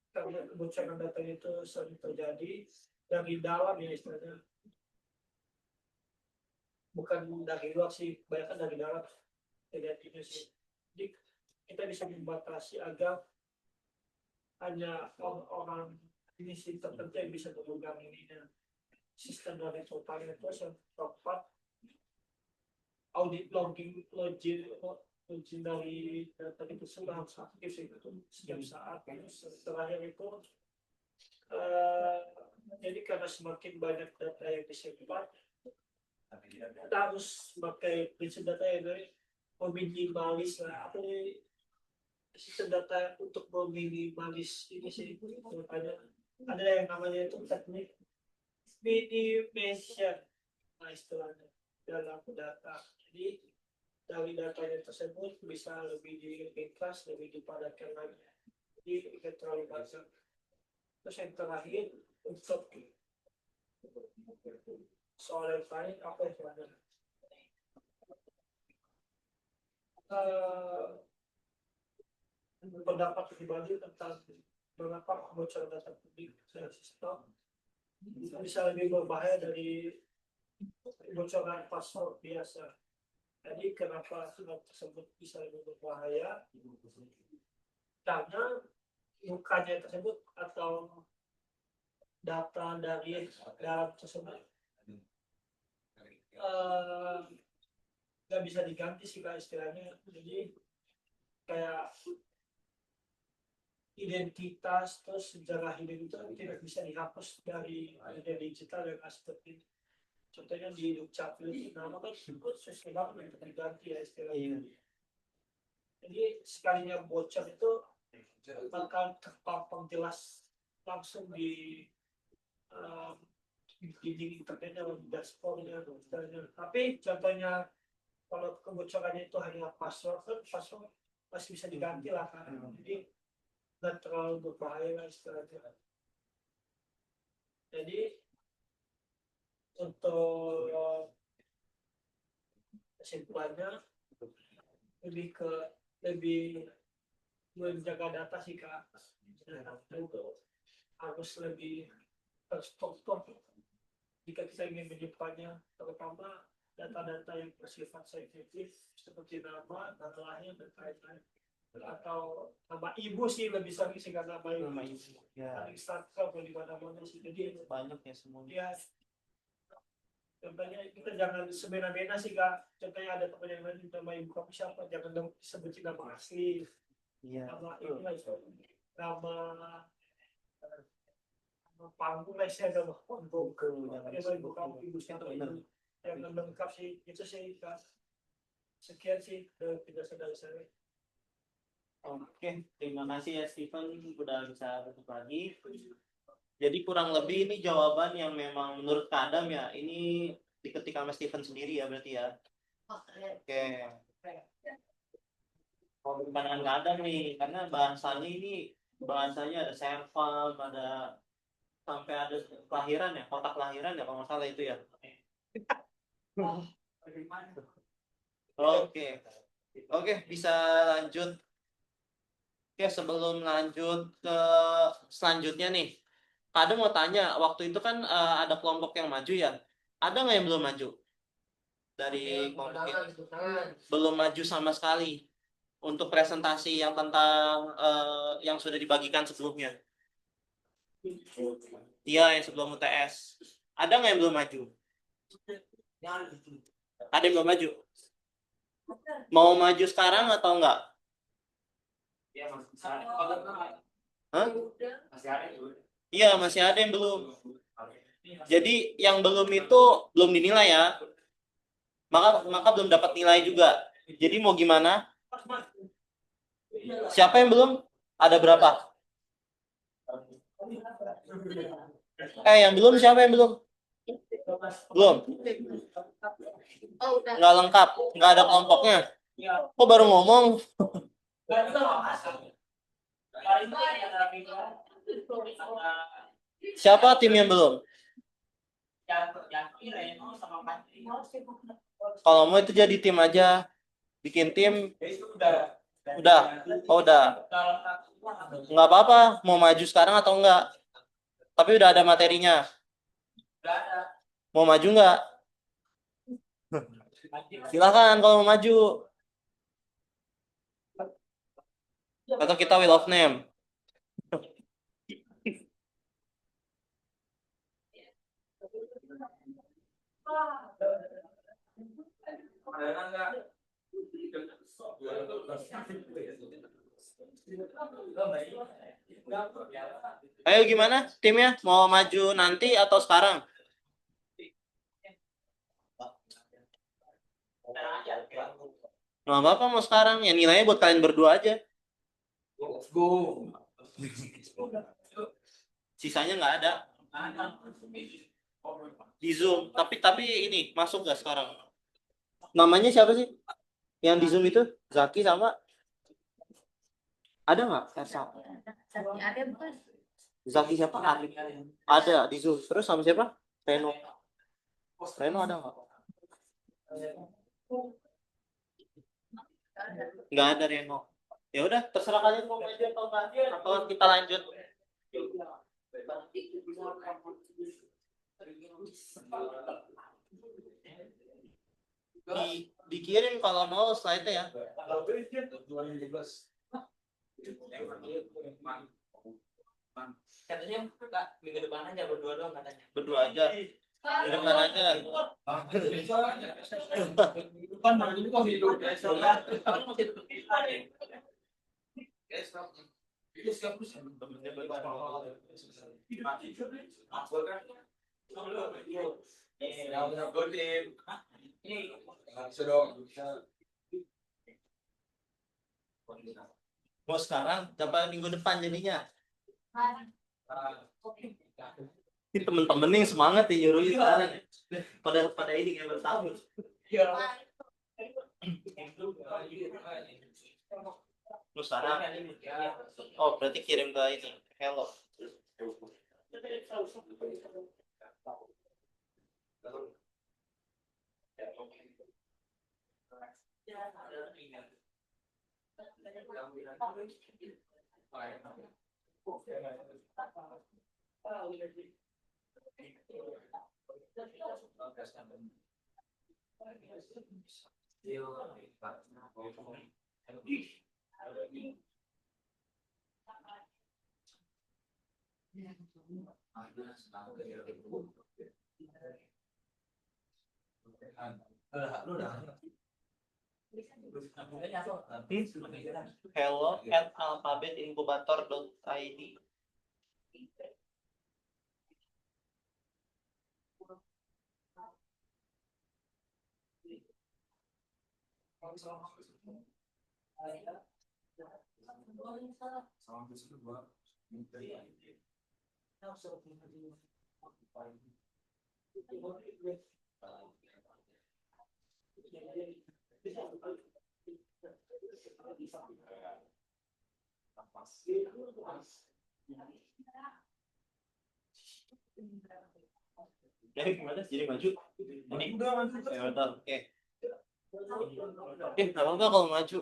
karena kebocoran data itu sering terjadi dari dalam ya istilahnya, bukan dari luar sih, kebanyakan dari dalam terjadinya sih. Jadi kita bisa membatasi agar hanya orang-orang ini sih tertentu yang bisa memegang ininya sistem dari totalnya. Terus yang keempat, audit login dari data itu semua harus aktif sih, itu setiap saat. Terakhir itu jadi karena semakin banyak data yang disimpan, kita harus pakai prinsip data yang dari meminimalis lah, apa ini sistem data untuk meminimalis ini sih, ada yang namanya itu teknik minimation, nah istilahnya dalam data. Jadi dari datanya tersebut bisa lebih diringkas, lebih dipadatkan lagi, jadi tidak terlalu banyak. Terus yang terakhir untuk soal yang lain apa yang terakhir, pendapat pribadi tentang mengapa kebocoran data publik dari sistem bisa lebih berbahaya dari kebocoran password biasa. Jadi kenapa surat tersebut bisa lebih berbahaya? Karena lukanya tersebut atau data dari dalam tersebut nggak bisa diganti sih Kak istilahnya. Jadi kayak identitas terus sejarah hidup itu tidak bisa dihapus dari media digital yang asli. Contohnya di Dukcapil, nama kan susah banget untuk diganti ya istilahnya. Jadi sekalinya bocor itu bakal terpampang jelas langsung di dinding internetnya, di dashboardnya. Tapi contohnya kalau kebocorannya itu hanya password, kan password masih bisa diganti lah kan. Jadi nggak terlalu berbahaya istilahnya. Jadi untuk kesimpulannya lebih menjaga data sih Kak. Untuk harus lebih terstruktur jika kita ingin menyimpannya, terutama data-data yang bersifat sensitif seperti nama, tanggal lahir dan lain-lain. Atau nama ibu sih lebih sering sih karena nama Nama ibu. ibu. Ya, Paling startup di mana-mana sih. Jadi banyak ya semuanya. ya contohnya kita jangan semena-mena sih kak. Contohnya ada teman yang lain nama ibu kamu siapa, jangan sebutin nama asli, Iya. nama ini lah itu. Nama panggung lah sih, nama panggung. Nama ibu kamu ibu siapa itu yang lengkap sih itu sih kak. Sekian sih dari penjelasan saya. Oke, terima kasih ya Steven udah bisa ketemu lagi. Jadi kurang lebih ini jawaban yang memang menurut Kak Adam ya, ini diketik sama Steven sendiri ya berarti ya. Oke. Kalau bukan Kak Adam nih, karena bahasanya ada serval, ada sampai ada kelahiran ya, kotak kelahiran ya kalau nggak salah itu ya. Oke. Oke, bisa lanjut. Oke, sebelum lanjut ke selanjutnya nih. Kak Adam mau tanya, waktu itu kan ada kelompok yang maju ya. Ada nggak yang belum maju? Dari kelompok ini? Belum maju sama sekali untuk presentasi yang tentang yang sudah dibagikan sebelumnya. Iya, yang sebelum UTS. Ada nggak yang belum maju? Ada yang belum maju? Mau maju sekarang atau enggak? Hah? Iya, masih ada yang belum. Jadi yang belum itu belum dinilai ya. Maka belum dapat nilai juga. Jadi mau gimana? Siapa yang belum? Ada berapa? Yang belum siapa yang belum? Belum. Oh, udah. Nggak lengkap, nggak ada kelompoknya. Kok baru ngomong? Siapa tim yang belum? Kalau mau itu jadi tim aja. Bikin tim. Udah. Oh, udah. Nggak apa-apa. Mau maju sekarang atau enggak? Tapi udah ada materinya. Mau maju nggak? Silakan kalau mau maju. Atau kita will of name. Ayo gimana timnya? Mau maju nanti atau sekarang? Nggak apa-apa mau sekarang. Ya nilainya buat kalian berdua aja. Sisanya nggak ada. Di Zoom. Tapi ini masuk nggak sekarang? Namanya siapa sih? Yang di Zoom itu? Zaki sama? Ada nggak? Ersa. Ada bukan? Zaki siapa? Ada di Zoom. Terus sama siapa? Reno. Reno ada nggak? Nggak ada Reno. Ya udah, terserah kalian mau maju atau enggak. Atau kita lanjut. Dikirim kalau mau slide-nya ya. Katanya minggu depan aja berdua doang katanya. Berdua aja. Depan aja. Depan malam ini kok hidup. Mau sekarang, sampai minggu depan jadinya. Ini temen-temen nih semangat ya nyuruh sekarang. Pada ini kayak bertahun. Lu sekarang. Oh, berarti kirim ke ini. Hello. hello@alphabetincubator.id. Jadi gimana? Jadi maju? Ini udah maju. Ya udah, oke. Nggak apa-apa kalau maju.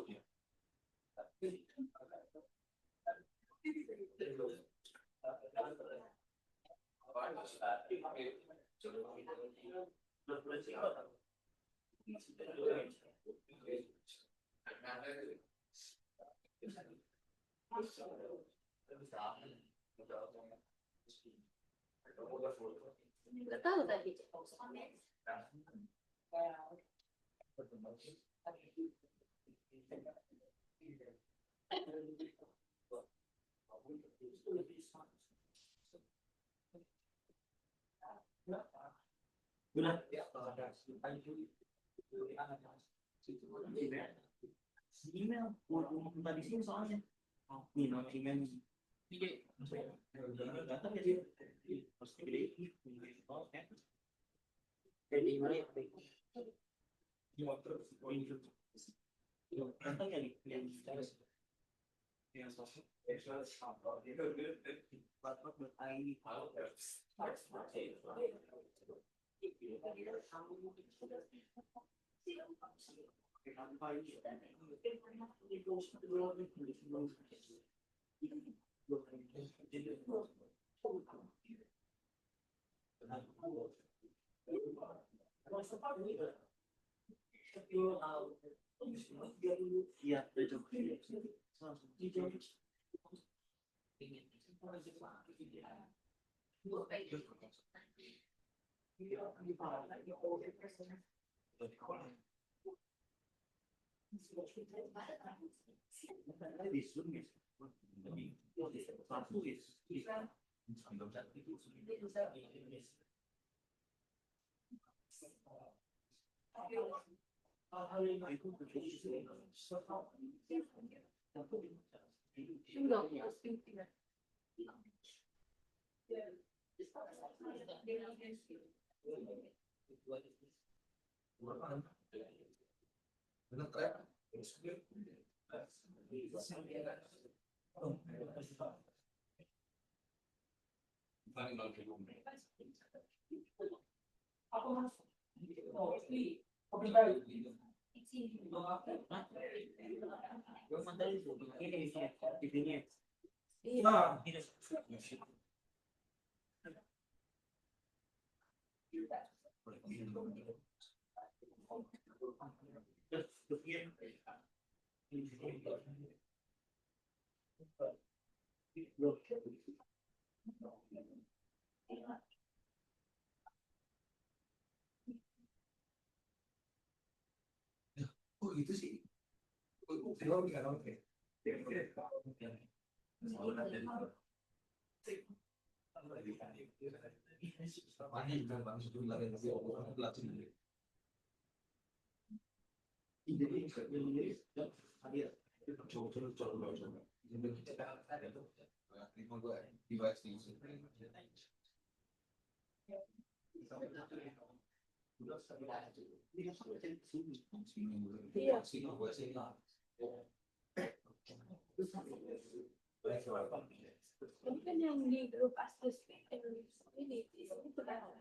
Nggak tahu tadi. Udah. Email, buat minta di sini soalnya. Nih, nama email. Datang ya dia. Pasti gede. Oke. Jadi gimana ya? Datang ya nih. Yang sosok. Buat ID. Iya, betul. Oh itu sih. Ini kan yang di grup Asus ini itu kan ada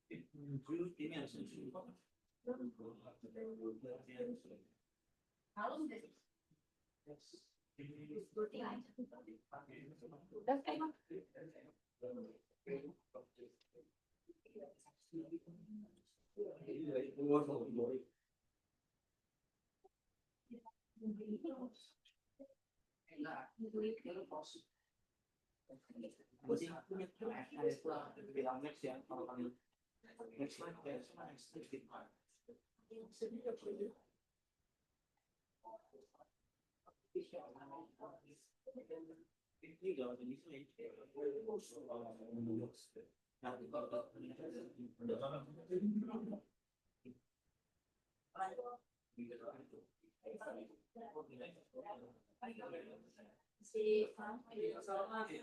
Ini harus Halus deh. Udah emang. bilang next ya kalau kami next slide ini jangan ini Si Assalamualaikum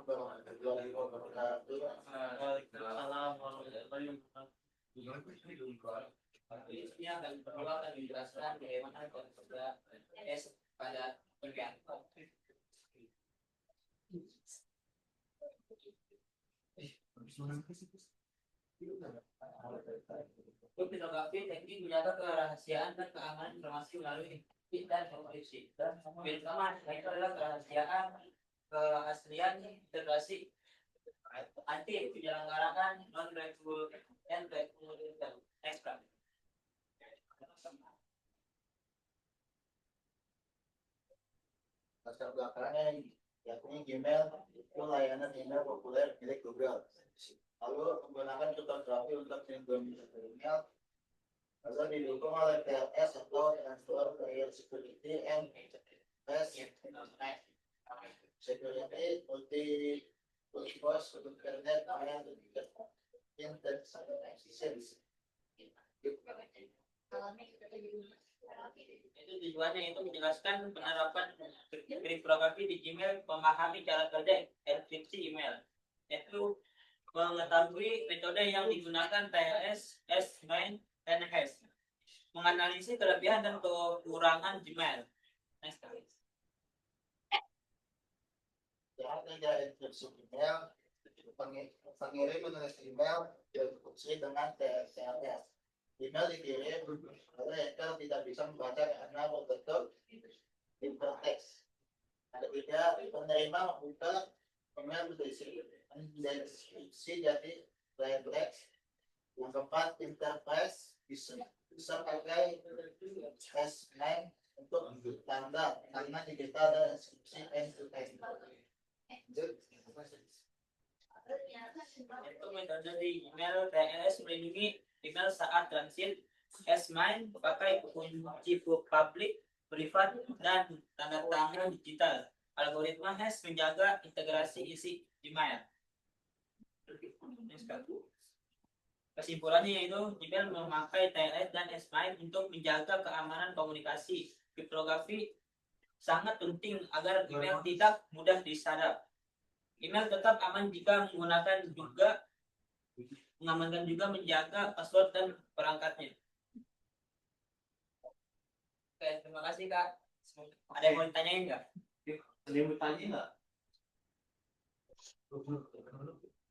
warahmatullahi wabarakatuh. Ini akan perlu akan dijelaskan bagaimana konsep S pada bagian kriptografi teknik menjaga kerahasiaan dan keamanan informasi melalui enkripsi dan enkripsi. Pertama, itu adalah kerahasiaan, keaslian, integrasi, anti penyelenggarakan, non-retrieval, dan retrieval. Extra. Latar belakangnya yakni Gmail itu layanan email populer milik Google. Lalu menggunakan kriptografi untuk melindungi email, lalu didukung oleh TLS atau Transfer Layer Security and Security Multi-Purpose Internet and Intelligence. Itu tujuannya itu menjelaskan penerapan kriptografi di Gmail, memahami cara kerja enkripsi email. Itu mengetahui metode yang digunakan TLS, S-MIME, dan hash. Menganalisis kelebihan dan kekurangan Gmail. Next. Jaraknya enkripsi email, pengirim menulis email diencrypsi dengan TLS. Email dikirim oleh hacker tidak bisa membaca karena berbentuk hypertext. Ketiga, penerima membuka email berisi deskripsi jadi plain text. Yang keempat, interface bisa pakai S9 untuk tanda digital dan deskripsi end-to-end. Itu metode di email TLS melindungi email saat transit. S-MIME pakai kunci publik, privat, dan tanda tangan digital. Algoritma hash menjaga integrasi isi Gmail. Kesimpulannya yaitu Gmail memakai TLS dan S-MIME untuk menjaga keamanan komunikasi. Kriptografi sangat penting agar email tidak mudah disadap. Email tetap aman jika mengamankan juga menjaga password dan perangkatnya. Oke, terima kasih Kak. Ada yang mau ditanyain nggak? Ada yang mau ditanya nggak?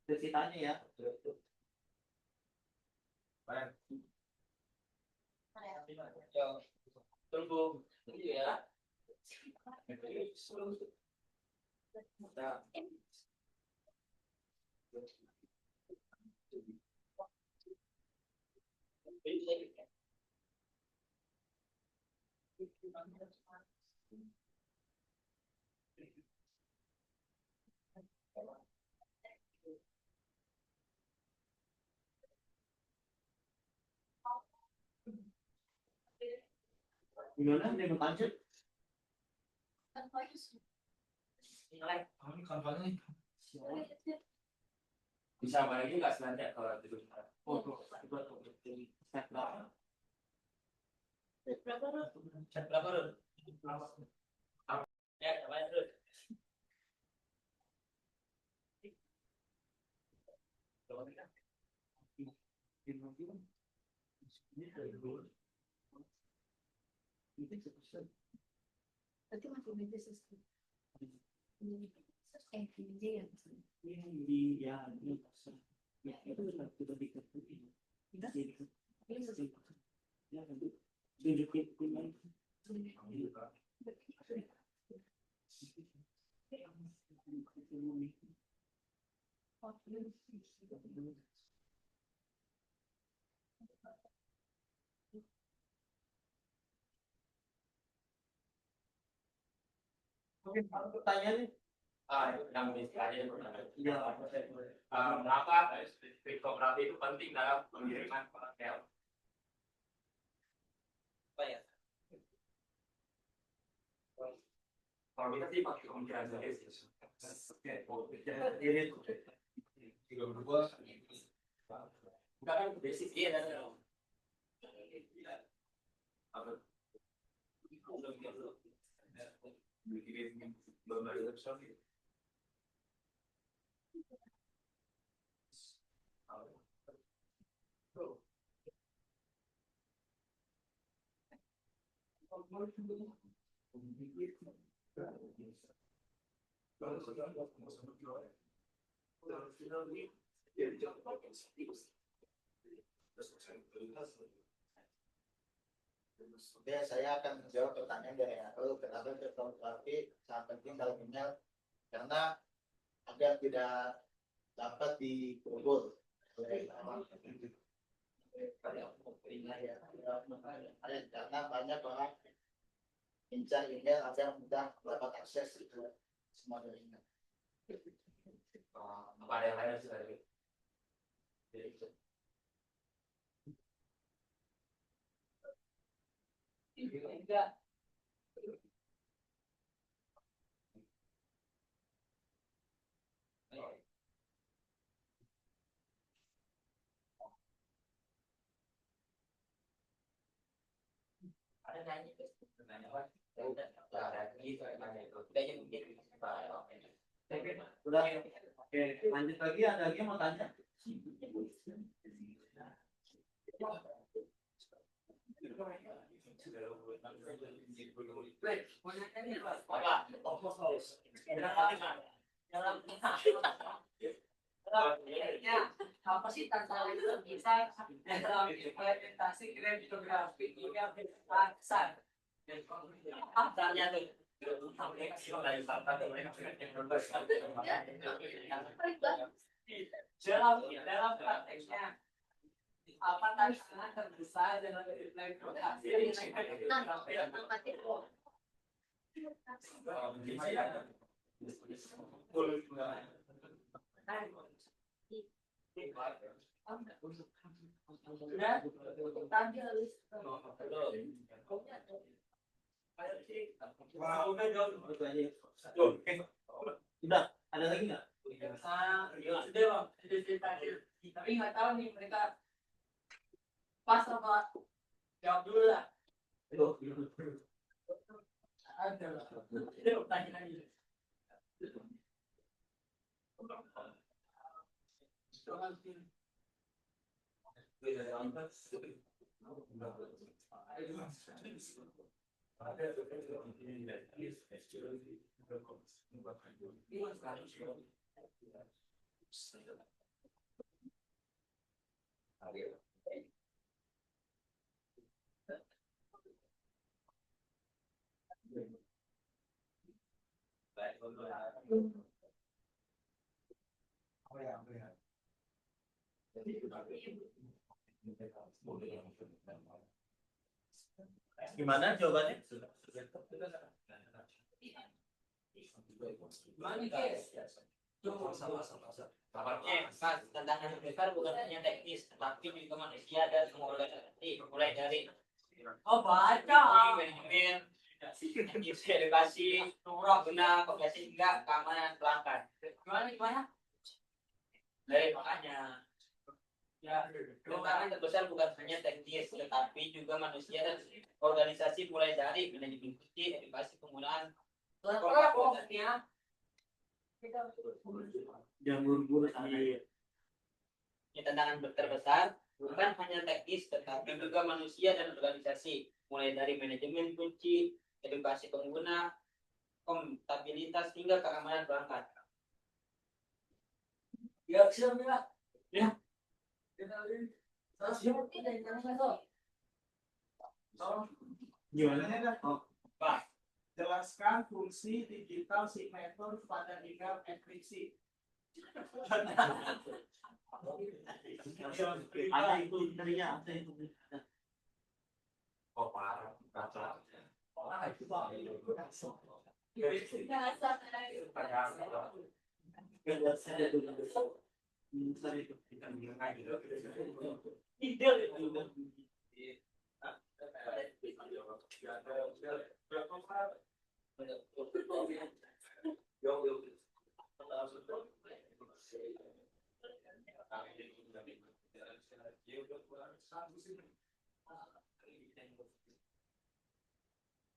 Sesi tanya ya. Tunggu ya. Gimana nih lanjut? Nilai. Bisa balik juga selanjutnya kalau itu. Oh, itu step berapa? Step berapa Rul? Ya, coba terus. Berarti masih media sistem. Yang di ya ini pasar. Ya itu sudah diketahui. Ya nanti tunjukin punya. Oke, kalau pertanyaannya Yang misalnya Ya, mengapa kriptografi itu penting dalam pengiriman paralel? apa ya? Kalau kita sih pakai pemikiran sendiri sih. Kita kan basic ya dan Oke, saya akan menjawab pertanyaan dari aku. Kenapa kriptografi sangat penting dalam email? Karena agar tidak dapat dikubur oleh karena banyak orang incar email agar mudah dapat akses ke semua jaringan. apa ada yang lain sih tadi? Enggak. Ada nanya apa? Ya udah, ada gitu nanya itu. Kita aja mungkin Udah. Oke, lanjut lagi. Ada lagi yang mau tanya? Apa sih tantangan kita dalam implementasi kriptografi ini besar? tanya tuh. Dalam prakteknya apa tantangan terbesar dalam implementasi Udah. Ada lagi nggak? Tapi nggak tahu nih mereka pas apa jawab dulu lah. Ada lah. Itu pertanyaan lagi. Gimana jawabannya? Tantangan besar bukan hanya teknis, tapi juga manusia dan organisasi. Mulai dari Baca. manajemen, edukasi, guna komunikasi hingga keamanan pelanggan. Gimana? Dari makanya, tantangan terbesar bukan hanya teknis, tetapi juga manusia dan organisasi. Mulai dari manajemen kunci, edukasi penggunaan. Pokoknya Jangan buru-buru sih. Ini tantangan terbesar bukan hanya teknis, tetapi juga manusia dan organisasi. Mulai dari manajemen kunci, edukasi pengguna, kontabilitas hingga keamanan berangkat. Ya, siap ya. Ya. Gimana ya? Pak, jelaskan fungsi digital signature pada email enkripsi. Ada itu interinya, ada itu. Oh parah, kacau. Ideal itu.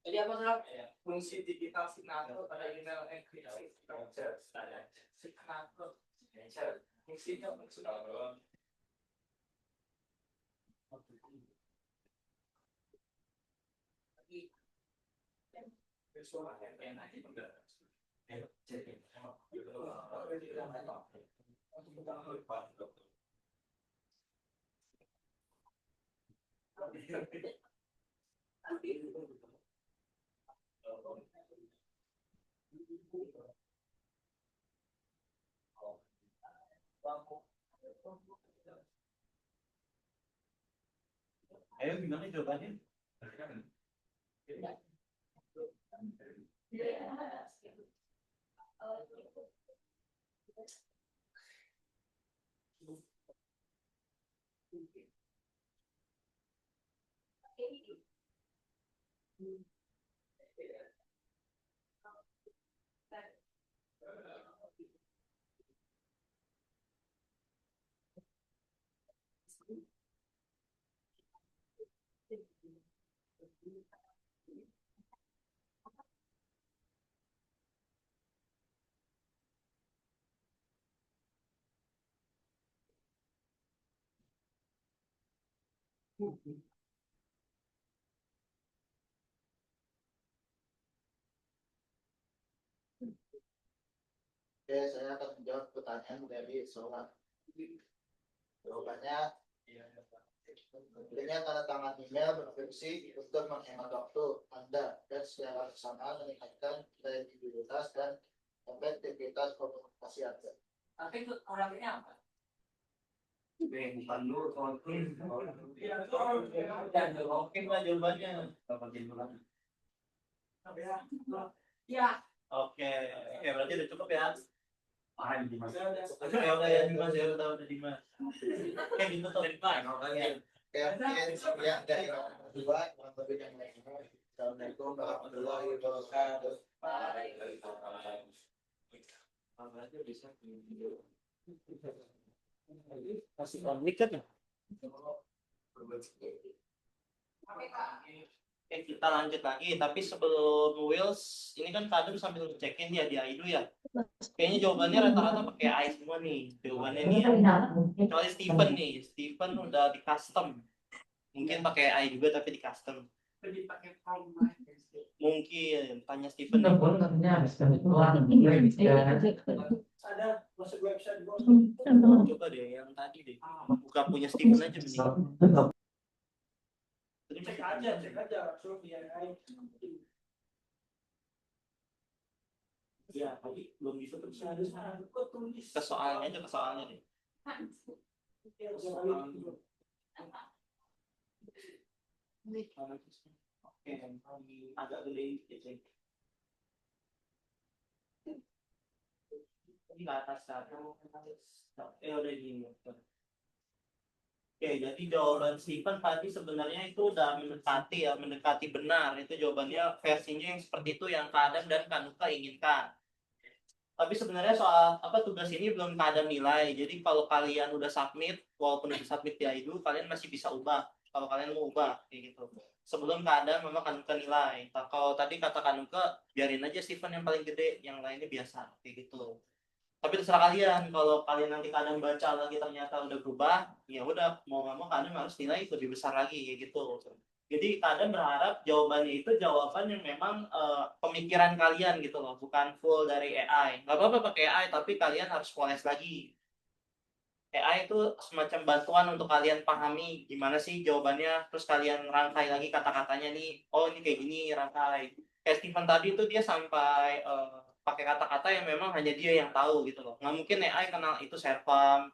Jadi apa saudara? Fungsi digital signature pada email enkripsi. Signature. Fungsinya maksudnya. Ayo gimana jawabannya? Oke, saya akan menjawab pertanyaan dari Solar. Jawabannya, tentunya tanda tangan email berfungsi untuk menghemat waktu Anda dan secara bersamaan meningkatkan kredibilitas dan efektivitas komunikasi Anda. Tapi itu orangnya apa? Bukan dulu, Dan oke lah jawabannya. ya. Oke, berarti udah cukup ya. Parah ini Mas. Oke, ya Dimas, ya udah Dimas. Oke, gitu tuh. Oke, mungkin ya dari orang kedua, kurang lebih yang lainnya. Assalamualaikum warahmatullahi wabarakatuh. Masih konflik kan ya? Oke, kita lanjut lagi. Tapi sebelum Wills, ini kan kadang sambil ngecekin ya di Aidu ya. Kayaknya jawabannya rata-rata pakai AI semua nih. Jawabannya nih ya. Kecuali Steven nih. Steven udah di custom. Mungkin pakai AI juga tapi di custom. Lebih pakai form. Mungkin tanya Steven nih. Ada masuk website bos. Coba deh yang tadi deh. Buka punya Steven aja mending. Cek aja langsung di AI. Ya, tapi belum bisa terus Harus kok tulis. ke soalnya aja, ke soalnya deh. Oke, agak gede gitu. Ini ke atas satu. Udah gini. Oke, jadi jawaban Steven tadi sebenarnya itu udah mendekati benar. Itu jawabannya versinya yang seperti itu yang Kadam dan Kanuka inginkan. Tapi sebenarnya soal tugas ini belum ada nilai. Jadi kalau kalian udah submit, walaupun udah submit di IDU, kalian masih bisa ubah. Kalau kalian mau ubah kayak gitu. Sebelum Kadam memang Kanuka nilai. Kalau tadi kata Kanuka, biarin aja Steven yang paling gede, yang lainnya biasa kayak gitu. Tapi terserah kalian, kalau kalian nanti kadang baca lagi ternyata udah berubah, ya udah mau nggak mau kadang harus nilai lebih besar lagi kayak gitu. Jadi kalian berharap jawabannya itu jawaban yang memang pemikiran kalian gitu loh, bukan full dari AI. Nggak apa-apa pakai AI, tapi kalian harus poles lagi. AI itu semacam bantuan untuk kalian pahami gimana sih jawabannya, terus kalian rangkai lagi kata-katanya nih, oh ini kayak gini rangkai. Kayak Steven tadi itu dia sampai pakai kata-kata yang memang hanya dia yang tahu gitu loh. Nggak mungkin AI kenal itu servam,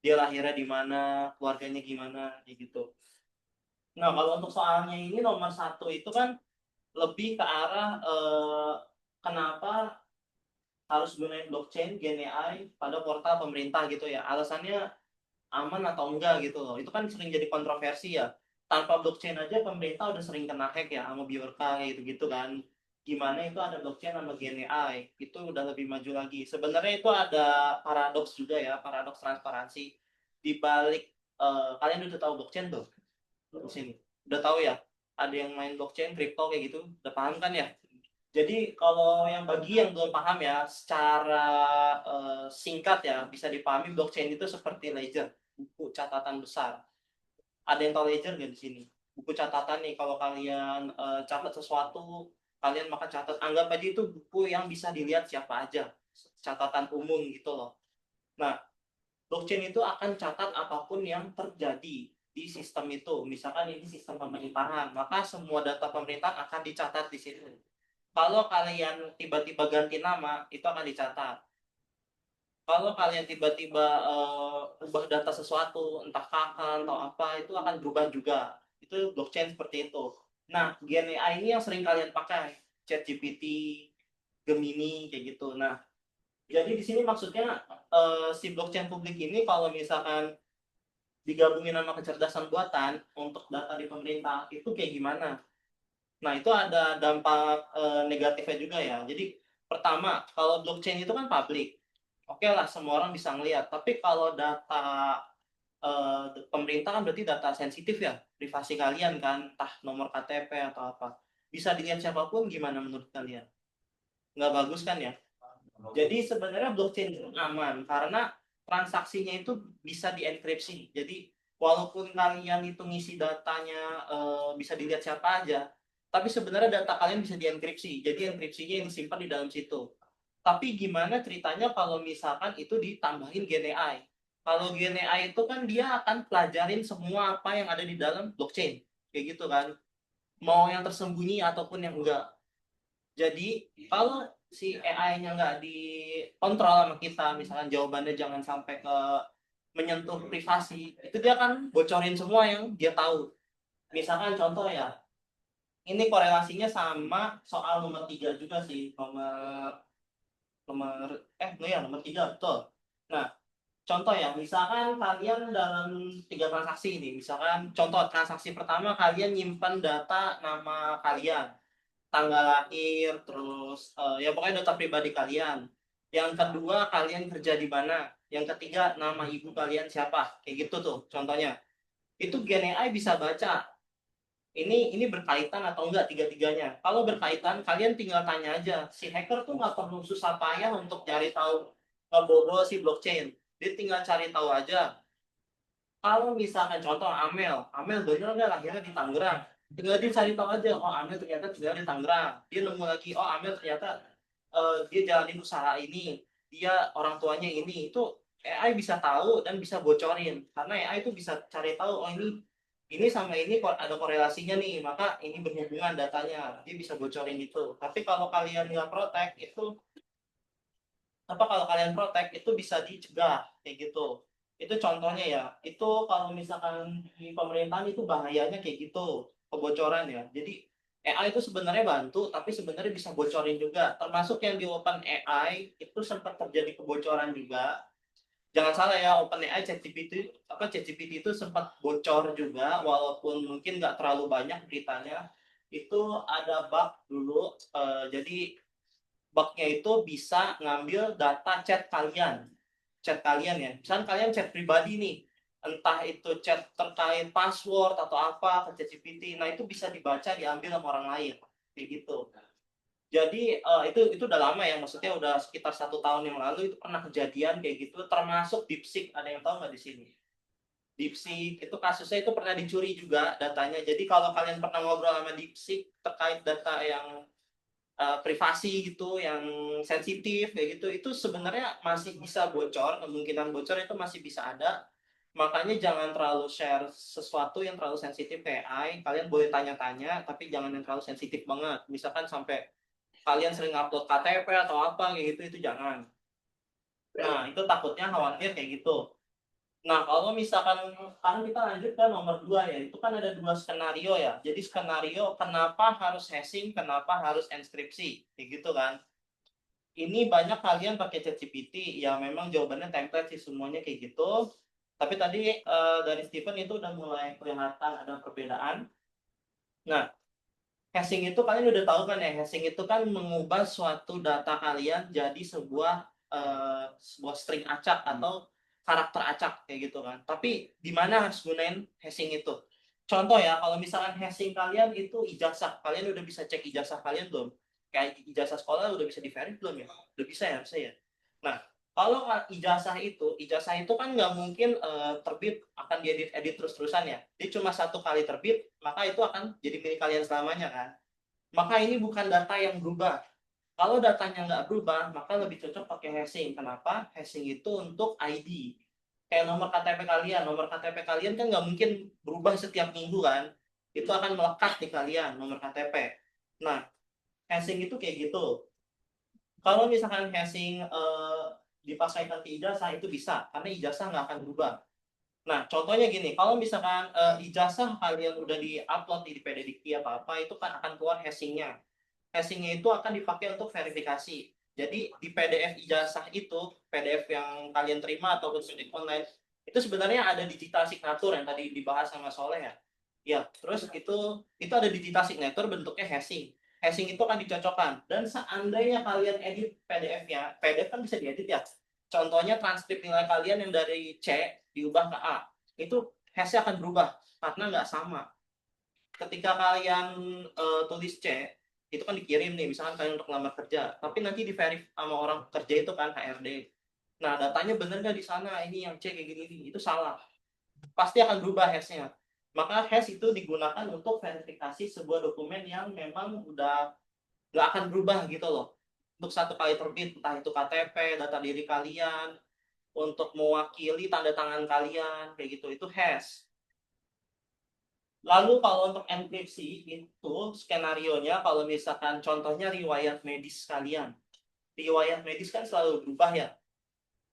dia lahirnya di mana, keluarganya gimana, kayak gitu. Nah, kalau untuk soalnya ini nomor satu itu kan lebih ke arah kenapa harus gunain blockchain, GenAI pada portal pemerintah gitu ya. Alasannya aman atau enggak gitu loh. Itu kan sering jadi kontroversi ya. Tanpa blockchain aja pemerintah udah sering kena hack ya sama Biorka kayak gitu-gitu kan. Gimana itu ada blockchain sama GenAI, itu udah lebih maju lagi. Sebenarnya itu ada paradoks juga ya, paradoks transparansi. Di balik kalian udah tahu blockchain tuh di sini. Udah tahu ya? Ada yang main blockchain, crypto kayak gitu, udah paham kan ya? Jadi kalau yang bagi yang belum paham ya, secara singkat ya bisa dipahami blockchain itu seperti ledger, buku catatan besar. Ada yang tahu ledger nggak di sini? Buku catatan nih, kalau kalian catat sesuatu, kalian maka catat. Anggap aja itu buku yang bisa dilihat siapa aja, catatan umum gitu loh. Nah, blockchain itu akan catat apapun yang terjadi di sistem itu. Misalkan ini sistem pemerintahan, maka semua data pemerintahan akan dicatat di situ. Kalau kalian tiba-tiba ganti nama, itu akan dicatat. Kalau kalian tiba-tiba ubah data sesuatu, entah kakak atau apa, itu akan berubah juga. Itu blockchain seperti itu. Nah, GenAI ini yang sering kalian pakai, ChatGPT, Gemini, kayak gitu. Nah, jadi di sini maksudnya si blockchain publik ini kalau misalkan digabungin sama kecerdasan buatan untuk data di pemerintah, itu kayak gimana? Nah, itu ada dampak negatifnya juga ya. Jadi, pertama, kalau blockchain itu kan publik. Oke lah, semua orang bisa ngelihat. Tapi kalau data pemerintah kan berarti data sensitif ya, privasi kalian kan, entah nomor KTP atau apa. Bisa dilihat siapapun, gimana menurut kalian? Nggak bagus kan ya? Jadi sebenarnya blockchain itu aman karena transaksinya itu bisa dienkripsi. Jadi walaupun kalian itu ngisi datanya bisa dilihat siapa aja, tapi sebenarnya data kalian bisa dienkripsi. Jadi enkripsinya yang disimpan di dalam situ. Tapi gimana ceritanya kalau misalkan itu ditambahin GenAI? Kalau GenAI itu kan dia akan pelajarin semua apa yang ada di dalam blockchain. Kayak gitu kan. Mau yang tersembunyi ataupun yang enggak. Jadi kalau si AI-nya nggak dikontrol sama kita, misalkan jawabannya jangan sampai ke menyentuh privasi, itu dia akan bocorin semua yang dia tahu. Misalkan contoh ya, ini korelasinya sama soal nomor 3 juga sih, nomor nomor enggak ya nomor 3 betul. Nah, contoh ya, misalkan kalian dalam 3 transaksi ini, misalkan contoh transaksi pertama kalian nyimpan data nama kalian, tanggal lahir, terus ya pokoknya data pribadi kalian. Yang kedua, kalian kerja di mana. Yang ketiga, nama ibu kalian siapa. Kayak gitu tuh contohnya. Itu GenAI bisa baca. Ini berkaitan atau enggak tiga-tiganya. Kalau berkaitan, kalian tinggal tanya aja. Si hacker tuh nggak perlu susah payah untuk cari tahu ngebobol si blockchain. Dia tinggal cari tahu aja. Kalau misalkan contoh Amel bener nggak lahirnya di Tangerang? Tinggal dia cari tahu aja, oh Amel ternyata tinggal di Tangerang. Dia nemu lagi, oh Amel ternyata dia jalanin usaha ini, dia orang tuanya ini. Itu AI bisa tahu dan bisa bocorin. Karena AI itu bisa cari tahu, oh ini sama ini ada korelasinya nih, maka ini berhubungan datanya. Dia bisa bocorin itu. Tapi kalau kalian nggak protect itu kalau kalian protek itu bisa dicegah kayak gitu. Itu contohnya ya. Itu kalau misalkan di pemerintahan itu bahayanya kayak gitu, kebocoran ya. Jadi AI itu sebenarnya bantu, tapi sebenarnya bisa bocorin juga. Termasuk yang di Open AI itu sempat terjadi kebocoran juga. Jangan salah ya, Open AI ChatGPT itu sempat bocor juga, walaupun mungkin nggak terlalu banyak beritanya. Itu ada bug dulu, jadi bugnya itu bisa ngambil data chat kalian ya. Misalnya kalian chat pribadi nih, entah itu chat terkait password atau apa ke ChatGPT, nah itu bisa dibaca diambil sama orang lain, kayak gitu. Jadi itu udah lama ya, maksudnya udah sekitar 1 tahun yang lalu itu pernah kejadian kayak gitu, termasuk DeepSeek. Ada yang tahu nggak di sini? DeepSeek itu kasusnya itu pernah dicuri juga datanya. Jadi kalau kalian pernah ngobrol sama DeepSeek terkait data yang privasi gitu, yang sensitif kayak gitu, itu sebenarnya masih bisa bocor, kemungkinan bocor itu masih bisa ada. Makanya jangan terlalu share sesuatu yang terlalu sensitif ke AI. Kalian boleh tanya-tanya, tapi jangan yang terlalu sensitif banget. Misalkan sampai kalian sering upload KTP atau apa kayak gitu, itu jangan. Nah, itu takutnya khawatir kayak gitu. Nah, kalau misalkan sekarang kita lanjut ke nomor 2 ya, itu kan ada 2 skenario ya. Jadi skenario kenapa harus hashing, kenapa harus enskripsi, kayak gitu kan. Ini banyak kalian pakai ChatGPT, ya memang jawabannya template sih semuanya kayak gitu. Tapi tadi dari Stephen itu udah mulai kelihatan ada perbedaan. Nah, hashing itu kalian udah tahu kan ya, hashing itu kan mengubah suatu data kalian jadi sebuah string acak atau karakter acak kayak gitu kan. Tapi di mana harus gunain hashing itu? Contoh ya, kalau misalkan hashing kalian itu ijazah, kalian udah bisa cek ijazah kalian belum? Kayak ijazah sekolah udah bisa di-verify belum ya? Udah bisa ya harusnya ya. Nah, kalau ijazah itu kan nggak mungkin terbit akan diedit terus-terusan ya. Dia cuma satu kali terbit, maka itu akan jadi milik kalian selamanya kan. Maka ini bukan data yang berubah. Kalau datanya nggak berubah, maka lebih cocok pakai hashing. Kenapa? Hashing itu untuk ID. Kayak nomor KTP kalian. Nomor KTP kalian kan nggak mungkin berubah setiap minggu kan. Itu akan melekat di kalian, nomor KTP. Nah, hashing itu kayak gitu. Kalau misalkan hashing dipasangkan ke ijazah itu bisa, karena ijazah nggak akan berubah. Nah, contohnya gini, kalau misalkan ijazah kalian udah di-upload di PD Dikti apa-apa, itu kan akan keluar hashingnya. Hashingnya itu akan dipakai untuk verifikasi. Jadi di PDF ijazah itu, PDF yang kalian terima atau PDF online, itu sebenarnya ada digital signature yang tadi dibahas sama Soleh ya. Ya, terus itu ada digital signature bentuknya hashing. Hashing itu akan dicocokkan. Dan seandainya kalian edit PDF-nya, PDF kan bisa diedit ya. Contohnya transkrip nilai kalian yang dari C diubah ke A. Itu hash-nya akan berubah karena nggak sama. Ketika kalian tulis C, itu kan dikirim nih, misalkan kalian untuk lamar kerja, tapi nanti di-verify sama orang kerja itu kan HRD. Nah, datanya bener nggak di sana, ini yang C kayak gini, itu salah. Pasti akan berubah hash-nya. Maka hash itu digunakan untuk verifikasi sebuah dokumen yang memang udah nggak akan berubah gitu loh. Untuk satu kali terbit, entah itu KTP, data diri kalian, untuk mewakili tanda tangan kalian, kayak gitu, itu hash. Lalu kalau untuk enkripsi itu skenario-nya kalau misalkan contohnya riwayat medis kalian. Riwayat medis kan selalu berubah ya.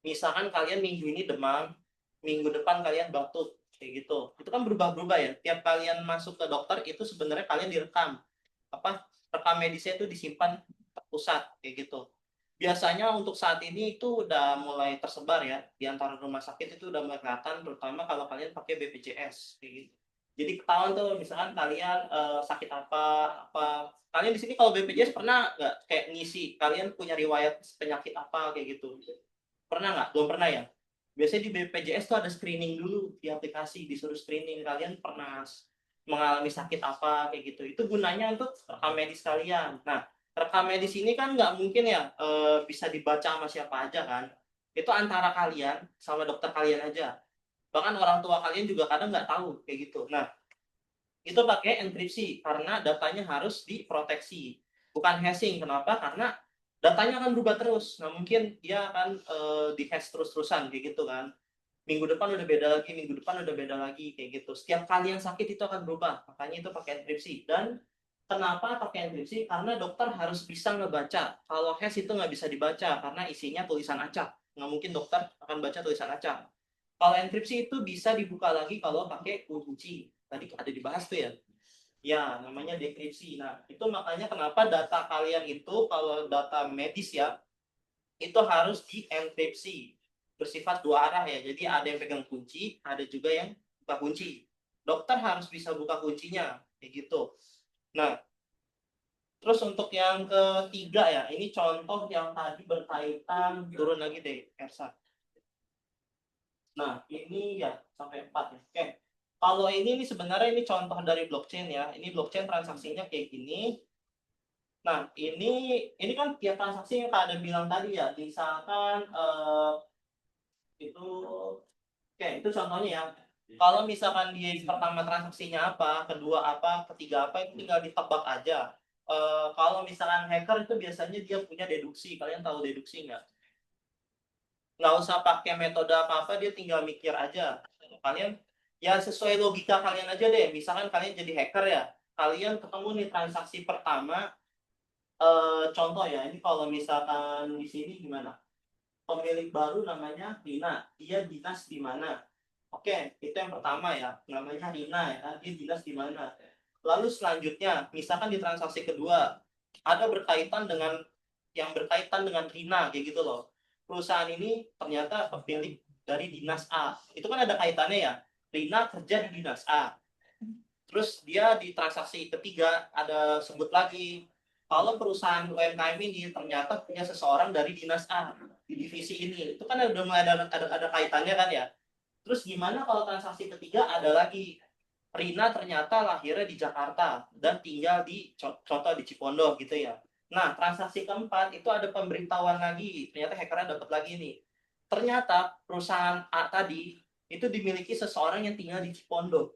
Misalkan kalian minggu ini demam, minggu depan kalian batuk, kayak gitu. Itu kan berubah-berubah ya. Tiap kalian masuk ke dokter itu sebenarnya kalian direkam. Rekam medisnya itu disimpan terpusat kayak gitu. Biasanya untuk saat ini itu udah mulai tersebar ya di antara rumah sakit, itu udah mulai kelihatan, terutama kalau kalian pakai BPJS kayak gitu. Jadi ketahuan tuh misalkan kalian sakit apa kalian di sini kalau BPJS pernah nggak kayak ngisi kalian punya riwayat penyakit apa kayak gitu, pernah nggak? Belum pernah ya. Biasanya di BPJS tuh ada screening dulu di aplikasi, disuruh screening kalian pernah mengalami sakit apa kayak gitu. Itu gunanya untuk rekam medis kalian. Nah, rekam medis ini kan nggak mungkin ya bisa dibaca sama siapa aja kan. Itu antara kalian sama dokter kalian aja. Bahkan orang tua kalian juga kadang nggak tahu kayak gitu. Nah, itu pakai enkripsi karena datanya harus diproteksi, bukan hashing. Kenapa? Karena datanya akan berubah terus. Nah, mungkin dia akan di-hash terus-terusan kayak gitu kan. Minggu depan udah beda lagi, minggu depan udah beda lagi kayak gitu. Setiap kali yang sakit itu akan berubah. Makanya itu pakai enkripsi. Dan kenapa pakai enkripsi? Karena dokter harus bisa ngebaca. Kalau hash itu nggak bisa dibaca karena isinya tulisan acak. Nggak mungkin dokter akan baca tulisan acak. Kalau enkripsi itu bisa dibuka lagi kalau pakai kunci. Tadi ada dibahas tuh ya. Ya, namanya dekripsi. Nah, itu makanya kenapa data kalian itu kalau data medis ya, itu harus dienkripsi. Bersifat dua arah ya. Jadi ada yang pegang kunci, ada juga yang buka kunci. Dokter harus bisa buka kuncinya, kayak gitu. Nah, terus untuk yang ketiga ya, ini contoh yang tadi berkaitan, turun lagi deh, Ersa. Nah, ini ya sampai 4 ya. Oke. Kalau ini sebenarnya ini contoh dari blockchain ya. Ini blockchain transaksinya kayak gini. Nah, ini kan tiap transaksi yang Kak ada bilang tadi ya. Misalkan itu oke, itu contohnya ya. Kalau misalkan dia pertama transaksinya apa, kedua apa, ketiga apa, itu tinggal ditebak aja. Kalau misalkan hacker itu biasanya dia punya deduksi. Kalian tahu deduksi nggak? Nggak usah pakai metode apa-apa, dia tinggal mikir aja. Kalian ya sesuai logika kalian aja deh. Misalkan kalian jadi hacker ya, kalian ketemu nih transaksi pertama. Contoh ya, ini kalau misalkan di sini gimana? Pemilik baru namanya Rina, dia dinas di mana? Oke, itu yang pertama ya, namanya Rina ya, dia dinas di mana? Lalu selanjutnya, misalkan di transaksi kedua, ada berkaitan dengan yang berkaitan dengan Rina kayak gitu loh. Perusahaan ini ternyata pemilik dari dinas A. Itu kan ada kaitannya ya. Rina kerja di dinas A. Terus dia di transaksi ketiga ada sebut lagi kalau perusahaan UMKM ini ternyata punya seseorang dari dinas A di divisi ini. Itu kan udah mulai ada kaitannya kan ya. Terus gimana kalau transaksi ketiga ada lagi Rina ternyata lahirnya di Jakarta dan tinggal di contoh di Cipondoh gitu ya. Nah, transaksi keempat itu ada pemberitahuan lagi. Ternyata hackernya dapat lagi nih. Ternyata perusahaan A tadi itu dimiliki seseorang yang tinggal di Cipondoh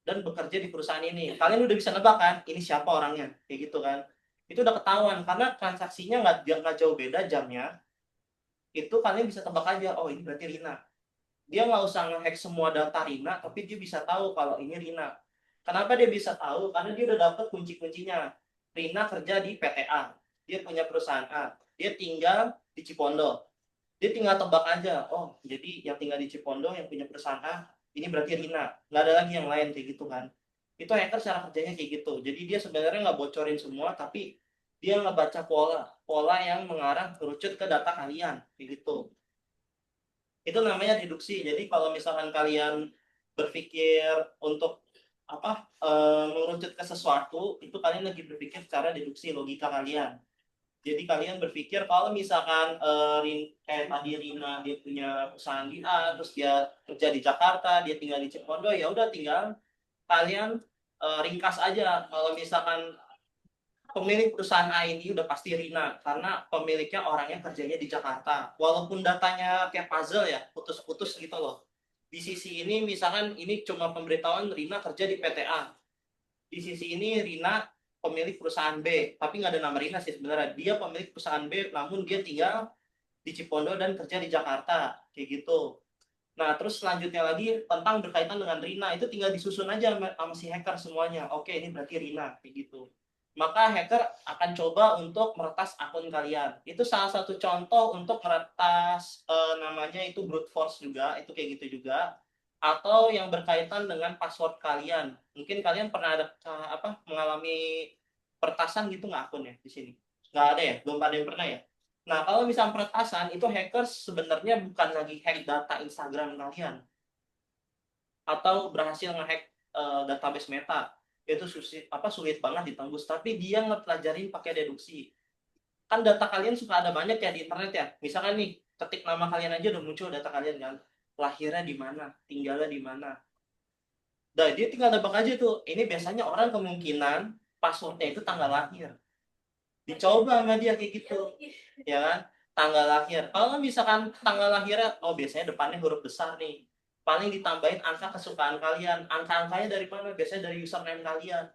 dan bekerja di perusahaan ini. Kalian udah bisa nebak kan? Ini siapa orangnya? Kayak gitu kan? Itu udah ketahuan karena transaksinya nggak jauh beda jamnya. Itu kalian bisa tebak aja. Oh, ini berarti Rina. Dia nggak usah nge-hack semua data Rina, tapi dia bisa tahu kalau ini Rina. Kenapa dia bisa tahu? Karena dia udah dapat kunci-kuncinya. Rina kerja di PTA. Dia punya perusahaan A. Dia tinggal di Cipondoh. Dia tinggal tebak aja. Oh, jadi yang tinggal di Cipondoh yang punya perusahaan A, ini berarti Rina. Nggak ada lagi yang lain kayak gitu kan. Itu hacker cara kerjanya kayak gitu. Jadi dia sebenarnya nggak bocorin semua, tapi dia ngebaca pola. Pola yang mengarah kerucut ke data kalian. Kayak gitu. Itu namanya deduksi. Jadi kalau misalkan kalian berpikir untuk mengerucut ke sesuatu, itu kalian lagi berpikir secara deduksi logika kalian. Jadi kalian berpikir kalau misalkan kayak tadi Rina dia punya perusahaan di A, terus dia kerja di Jakarta, dia tinggal di Cipondo, ya udah tinggal kalian ringkas aja. Kalau misalkan pemilik perusahaan A ini udah pasti Rina karena pemiliknya orangnya kerjanya di Jakarta. Walaupun datanya kayak puzzle ya, putus-putus gitu loh. Di sisi ini misalkan ini cuma pemberitahuan Rina kerja di PTA. Di sisi ini Rina pemilik perusahaan B, tapi nggak ada nama Rina sih sebenarnya. Dia pemilik perusahaan B, namun dia tinggal di Cipondo dan kerja di Jakarta, kayak gitu. Nah, terus selanjutnya lagi tentang berkaitan dengan Rina, itu tinggal disusun aja sama si hacker semuanya. Oke, ini berarti Rina, kayak gitu. Maka hacker akan coba untuk meretas akun kalian. Itu salah satu contoh untuk meretas namanya itu brute force juga, itu kayak gitu juga. Atau yang berkaitan dengan password kalian. Mungkin kalian pernah ada mengalami peretasan gitu nggak akunnya di sini? Nggak ada ya? Belum ada yang pernah ya? Nah, kalau misalnya peretasan, itu hackers sebenarnya bukan lagi hack data Instagram kalian atau berhasil ngehack database Meta. Itu sulit banget ditembus, tapi dia ngepelajarin pakai deduksi. Kan data kalian suka ada banyak ya di internet ya. Misalkan nih, ketik nama kalian aja udah muncul data kalian kan. Lahirnya di mana, tinggalnya di mana. Nah, dia tinggal nebak aja tuh. Ini biasanya orang kemungkinan passwordnya itu tanggal lahir. Dicoba sama dia kayak gitu, ya kan? Tanggal lahir. Kalau misalkan tanggal lahirnya, oh biasanya depannya huruf besar nih. Paling ditambahin angka kesukaan kalian. Angka-angkanya dari mana? Biasanya dari username kalian.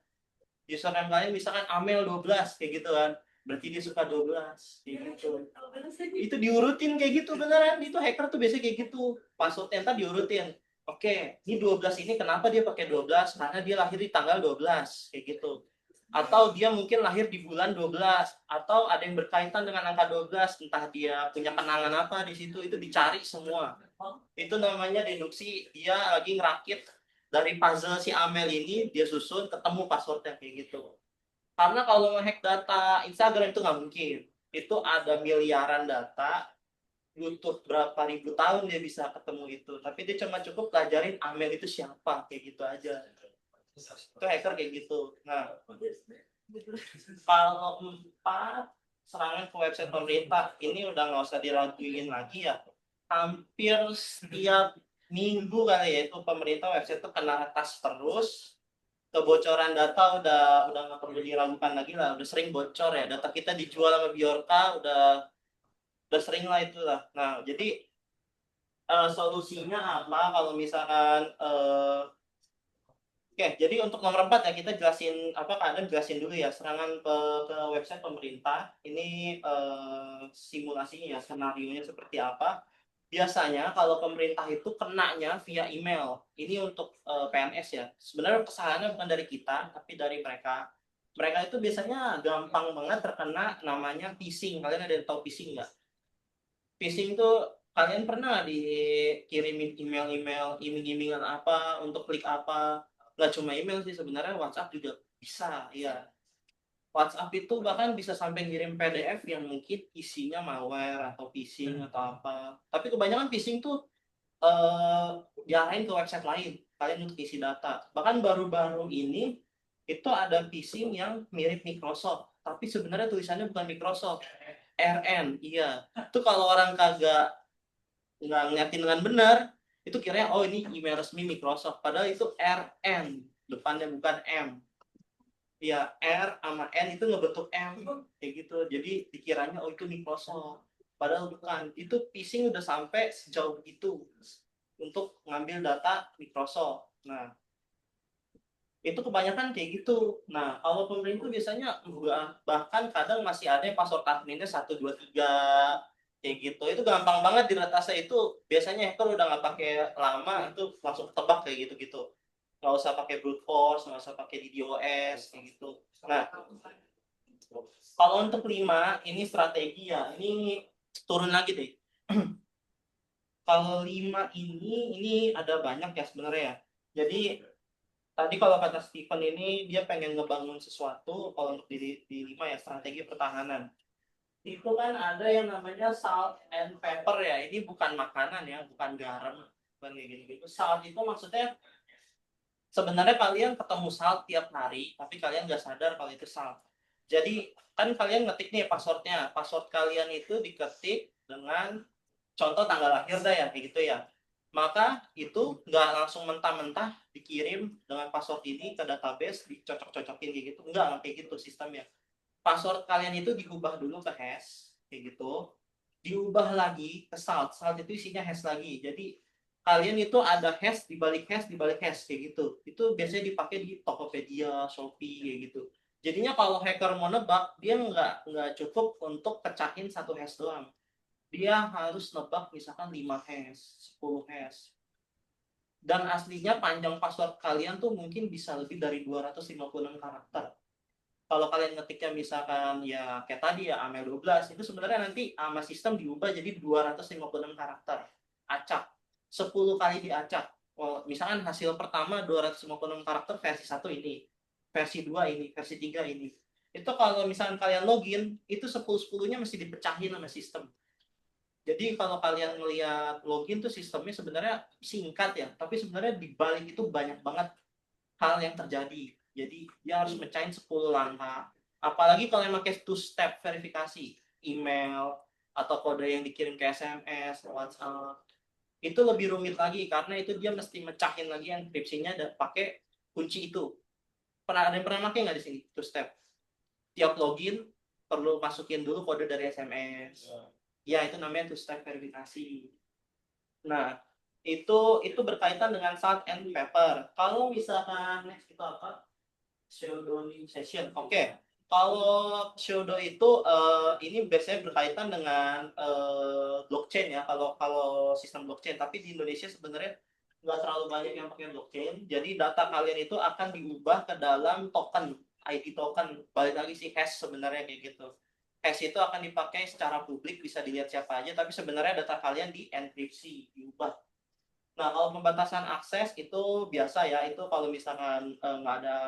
Username kalian misalkan Amel 12 kayak gitu kan. Berarti dia suka 12 kayak gitu. Itu diurutin kayak gitu beneran. Itu hacker tuh biasanya kayak gitu. Passwordnya entar diurutin. Oke, ini 12 ini kenapa dia pakai 12? Karena dia lahir di tanggal 12 kayak gitu. Atau dia mungkin lahir di bulan 12 atau ada yang berkaitan dengan angka 12, entah dia punya kenangan apa di situ, itu dicari semua. Itu namanya deduksi. Dia lagi ngerakit dari puzzle si Amel ini, dia susun ketemu passwordnya kayak gitu. Karena kalau ngehack data Instagram itu nggak mungkin. Itu ada miliaran data, butuh berapa ribu tahun dia bisa ketemu itu. Tapi dia cuma cukup pelajarin Amel itu siapa, kayak gitu aja. Itu hacker kayak gitu. Nah, kalau 4 serangan ke website pemerintah ini udah nggak usah diraguin lagi ya. Hampir setiap minggu kali ya itu pemerintah website itu kena retas terus. Kebocoran data udah nggak perlu diragukan lagi lah. Udah sering bocor ya. Data kita dijual sama Biorka udah sering lah itulah. Nah, jadi solusinya apa kalau misalkan oke, jadi untuk nomor 4 ya kita jelasin apa keadaan jelasin dulu ya serangan ke website pemerintah ini simulasinya ya skenario-nya seperti apa. Biasanya kalau pemerintah itu kenanya via email. Ini untuk PNS ya. Sebenarnya kesalahannya bukan dari kita tapi dari mereka. Mereka itu biasanya gampang banget terkena namanya phishing. Kalian ada yang tahu phishing nggak? Phishing tuh kalian pernah dikirimin email-email iming-imingan apa untuk klik apa? Nggak cuma email sih sebenarnya WhatsApp juga bisa ya. WhatsApp itu bahkan bisa sampai ngirim PDF yang mungkin isinya malware atau phishing atau apa. Tapi kebanyakan phishing tuh diarahin ke website lain. Kalian untuk isi data. Bahkan baru-baru ini itu ada phishing yang mirip Microsoft, tapi sebenarnya tulisannya bukan Microsoft, RN. Iya. Itu kalau orang kagak nggak ngeliatin dengan benar, itu kiranya oh ini email resmi Microsoft. Padahal itu RN, depannya bukan M. Ya R sama N itu ngebentuk M kayak gitu. Jadi dikiranya oh itu Microsoft. Padahal bukan. Itu phishing udah sampai sejauh itu untuk ngambil data Microsoft. Nah, itu kebanyakan kayak gitu. Nah, kalau pemerintah biasanya enggak, bahkan kadang masih ada yang password adminnya 123 kayak gitu. Itu gampang banget diretasnya itu. Biasanya hacker udah nggak pakai lama itu langsung ketebak kayak gitu-gitu. Nggak usah pakai brute force, nggak usah pakai DDoS kayak gitu. Nah, kalau untuk 5 ini strategi ya. Ini turun lagi deh. Kalau 5 ini ada banyak ya sebenarnya ya. Jadi tadi kalau kata Stephen ini dia pengen ngebangun sesuatu kalau untuk di 5 ya strategi pertahanan. Itu kan ada yang namanya salt and pepper ya. Ini bukan makanan ya, bukan garam, bukan kayak gitu. Salt itu maksudnya sebenarnya kalian ketemu salt tiap hari, tapi kalian nggak sadar kalau itu salt. Jadi kan kalian ngetik nih passwordnya. Password kalian itu diketik dengan contoh tanggal lahir dah ya kayak gitu ya. Maka itu nggak langsung mentah-mentah dikirim dengan password ini ke database dicocok-cocokin kayak gitu. Nggak kayak gitu sistemnya. Password kalian itu diubah dulu ke hash kayak gitu. Diubah lagi ke salt. Salt itu isinya hash lagi. Jadi kalian itu ada hash di balik hash di balik hash kayak gitu. Itu biasanya dipakai di Tokopedia, Shopee kayak gitu. Jadinya kalau hacker mau nebak, dia nggak cukup untuk pecahin satu hash doang. Dia harus nebak misalkan 5 hash, 10 hash. Dan aslinya panjang password kalian tuh mungkin bisa lebih dari 256 karakter. Kalau kalian ngetiknya misalkan ya kayak tadi ya Amel 12, itu sebenarnya nanti sama sistem diubah jadi 256 karakter. Acak. 10 kali diacak. Oh, misalkan hasil pertama 256 karakter versi 1 ini, versi 2 ini, versi 3 ini. Itu kalau misalkan kalian login, itu 10-10-nya mesti dipecahin sama sistem. Jadi kalau kalian melihat login tuh sistemnya sebenarnya singkat ya, tapi sebenarnya di balik itu banyak banget hal yang terjadi. Jadi dia harus mecahin 10 langkah. Apalagi kalau yang pakai two step verifikasi, email atau kode yang dikirim ke SMS, WhatsApp. Itu lebih rumit lagi karena itu dia mesti mecahin lagi enkripsinya dan pakai kunci itu. Ada yang pernah pakai nggak di sini two step? Tiap login perlu masukin dulu kode dari SMS. Ya, itu namanya two step verifikasi. Nah, itu berkaitan dengan salt and pepper. Kalau misalkan next itu apa? Pseudonymization. Oke. Kalau pseudo itu ini biasanya berkaitan dengan blockchain ya. Kalau sistem blockchain, tapi di Indonesia sebenarnya nggak terlalu banyak yang pakai blockchain. Jadi data kalian itu akan diubah ke dalam token, ID token. Balik lagi sih hash sebenarnya kayak gitu. Hash itu akan dipakai secara publik, bisa dilihat siapa aja, tapi sebenarnya data kalian dienkripsi, diubah. Nah, kalau pembatasan akses itu biasa ya, itu kalau misalkan nggak ada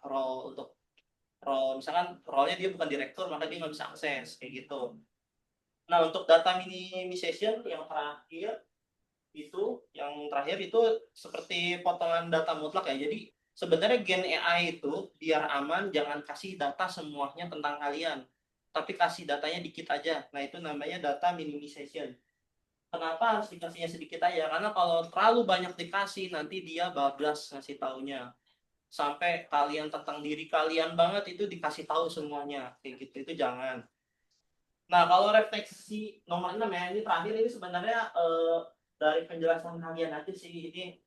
role untuk role, misalkan role-nya dia bukan direktur, maka dia nggak bisa akses, kayak gitu. Nah, untuk data minimization yang terakhir itu seperti potongan data mutlak ya. Jadi sebenarnya Gen AI itu biar aman, jangan kasih data semuanya tentang kalian, tapi kasih datanya dikit aja. Nah, itu namanya data minimization. Kenapa harus dikasihnya sedikit aja? Karena kalau terlalu banyak dikasih, nanti dia bablas ngasih taunya. Sampai kalian tentang diri kalian banget itu dikasih tahu semuanya. Kayak gitu, itu jangan. Nah, kalau refleksi nomor 6 ya, ini terakhir ini sebenarnya dari penjelasan kalian aja sih ini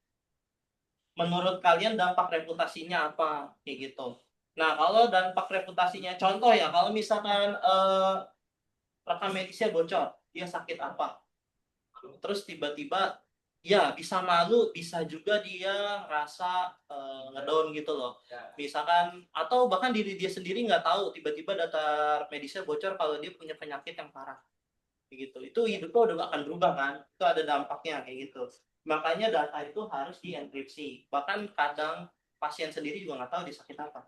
menurut kalian dampak reputasinya apa kayak gitu. Nah, kalau dampak reputasinya contoh ya, kalau misalkan rekam medisnya bocor, dia sakit apa? Terus tiba-tiba ya bisa malu, bisa juga dia rasa ngedown gitu loh. Misalkan atau bahkan diri dia sendiri nggak tahu tiba-tiba data medisnya bocor kalau dia punya penyakit yang parah kayak gitu. Itu hidupnya udah gak akan berubah kan? Itu ada dampaknya kayak gitu. Makanya data itu harus dienkripsi. Bahkan kadang pasien sendiri juga nggak tahu dia sakit apa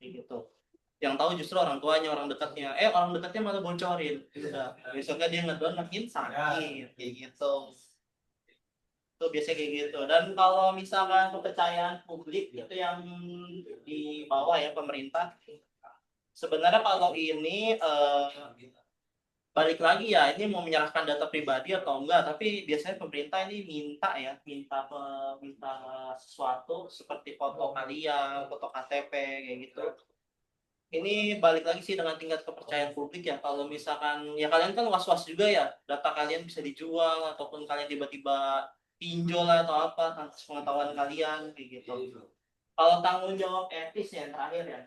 kayak gitu. Yang tahu justru orang tuanya, orang dekatnya. Orang dekatnya malah bocorin. Udah besoknya dia ngedown makin sakit kayak gitu. Itu biasanya kayak gitu. Dan kalau misalkan kepercayaan publik itu yang di bawah ya pemerintah, sebenarnya kalau ini balik lagi ya, ini mau menyerahkan data pribadi atau enggak, tapi biasanya pemerintah ini minta sesuatu seperti foto kalian, foto KTP kayak gitu. Ini balik lagi sih dengan tingkat kepercayaan publik ya. Kalau misalkan ya kalian kan was-was juga ya, data kalian bisa dijual ataupun kalian tiba-tiba pinjol atau apa atas pengetahuan kalian kayak gitu. Kalau tanggung jawab etis ya yang terakhir ya.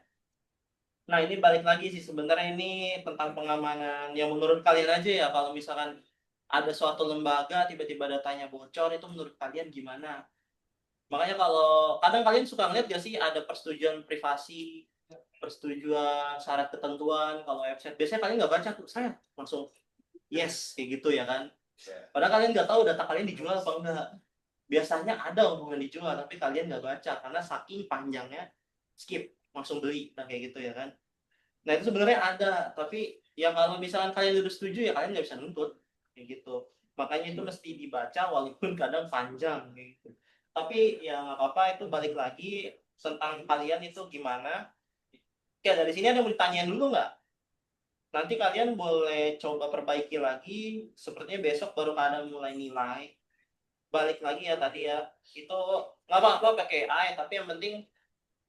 Nah ini balik lagi sih sebenarnya ini tentang pengamanan yang menurut kalian aja ya, kalau misalkan ada suatu lembaga tiba-tiba datanya bocor itu menurut kalian gimana? Makanya kalau kadang kalian suka ngeliat gak sih ada persetujuan privasi, persetujuan syarat ketentuan kalau website biasanya kalian nggak baca tuh, saya langsung yes kayak gitu ya kan. Padahal kalian nggak tahu data kalian dijual apa enggak. Biasanya ada hubungan dijual tapi kalian nggak baca karena saking panjangnya, skip langsung beli nah kayak gitu ya kan. Nah itu sebenarnya ada, tapi ya kalau misalkan kalian udah setuju ya kalian nggak bisa nuntut kayak gitu. Makanya itu mesti dibaca walaupun kadang panjang kayak gitu. Tapi ya nggak apa-apa, itu balik lagi tentang kalian itu gimana. Oke, dari sini ada yang mau ditanyain dulu nggak? Nanti kalian boleh coba perbaiki lagi. Sepertinya besok baru kalian mulai nilai. Balik lagi ya tadi ya. Itu nggak apa-apa pakai AI, tapi yang penting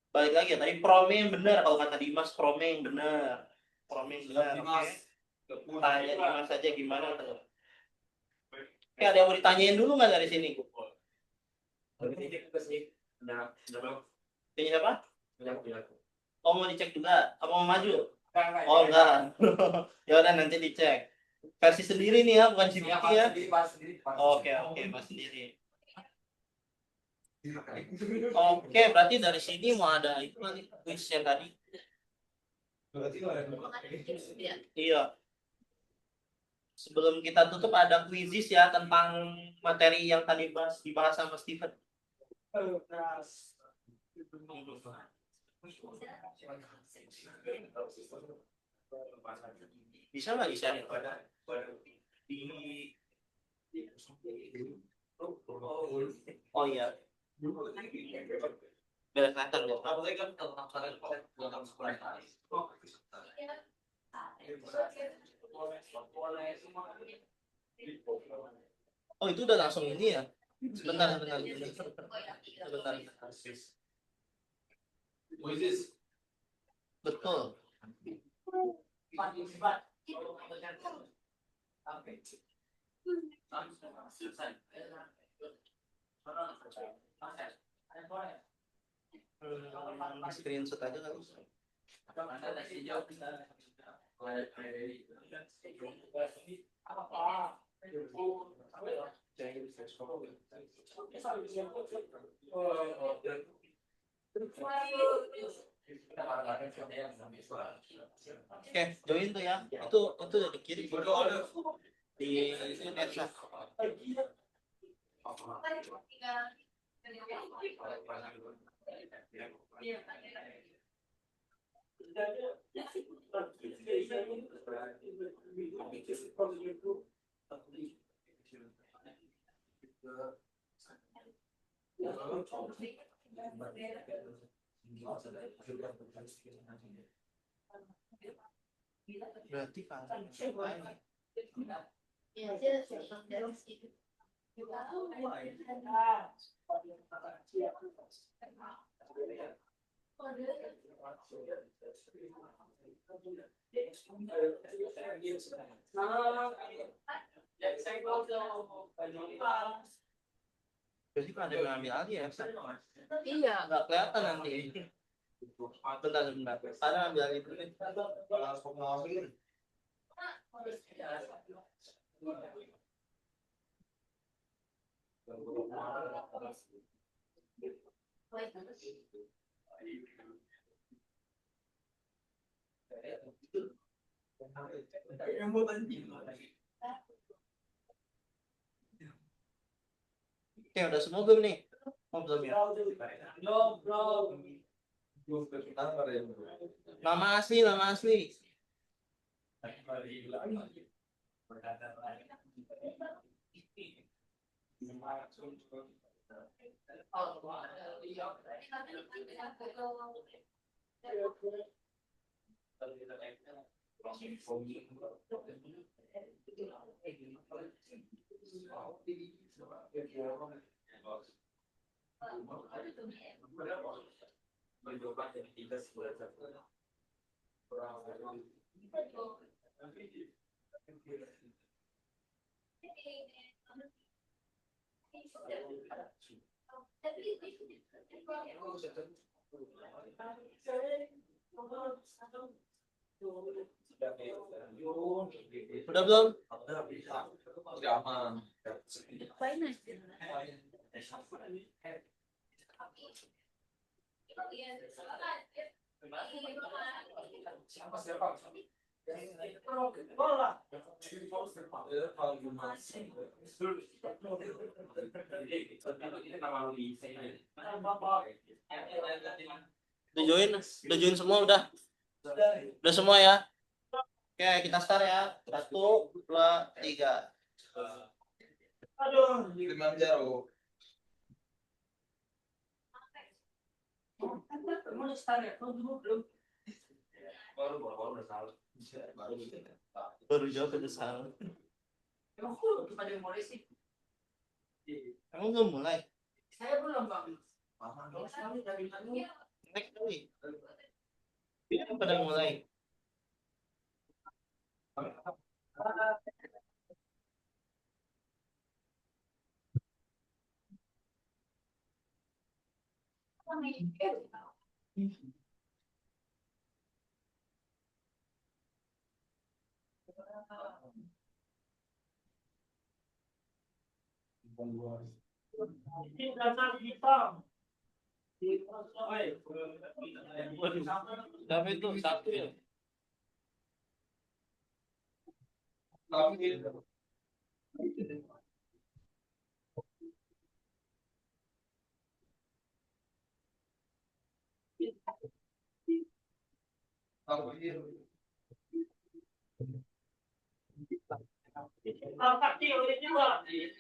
balik lagi ya tadi promnya yang benar. Kalau kata Dimas promnya yang benar. Promnya yang benar. Oke. Tanya Dimas aja gimana tuh. Oke, ada yang mau ditanyain dulu nggak dari sini? Ini siapa? Oh mau dicek juga? Apa mau maju? Oh enggak. Ya udah nanti dicek. Versi sendiri nih ya, bukan CBT ya. Oke, Mas sendiri. Oke, berarti dari sini mau ada itu nanti quiz yang tadi. Iya. Sebelum kita tutup ada quizzes ya tentang materi yang tadi dibahas sama Steven. Bisa nggak di-share di oh iya beres kelihatan oh itu udah langsung ini ya sebentar betul screenshot aja kali. Oke, join tuh ya. Itu udah dikirim di headshot. Berarti kan Jadi kan ada yang ngambil alih ya. Iya. Nggak kelihatan nanti. Bentar. Ada ngambil alih dulu nih. Langsung ngambil. Oke, udah semua belum nih? Oh, belum ya. Nama asli. Udah belum? Apain aja? Udah join semua udah. Udah semua ya. Oke, kita start ya. 1, 2, 3. Aduh. Baru jawab udah salah. Emang belum mulai? Saya belum bang. Next kali. Ini kan pada mulai. Ini dana hitam. Tapi itu satu ya. Kecil ini juga. Kecil.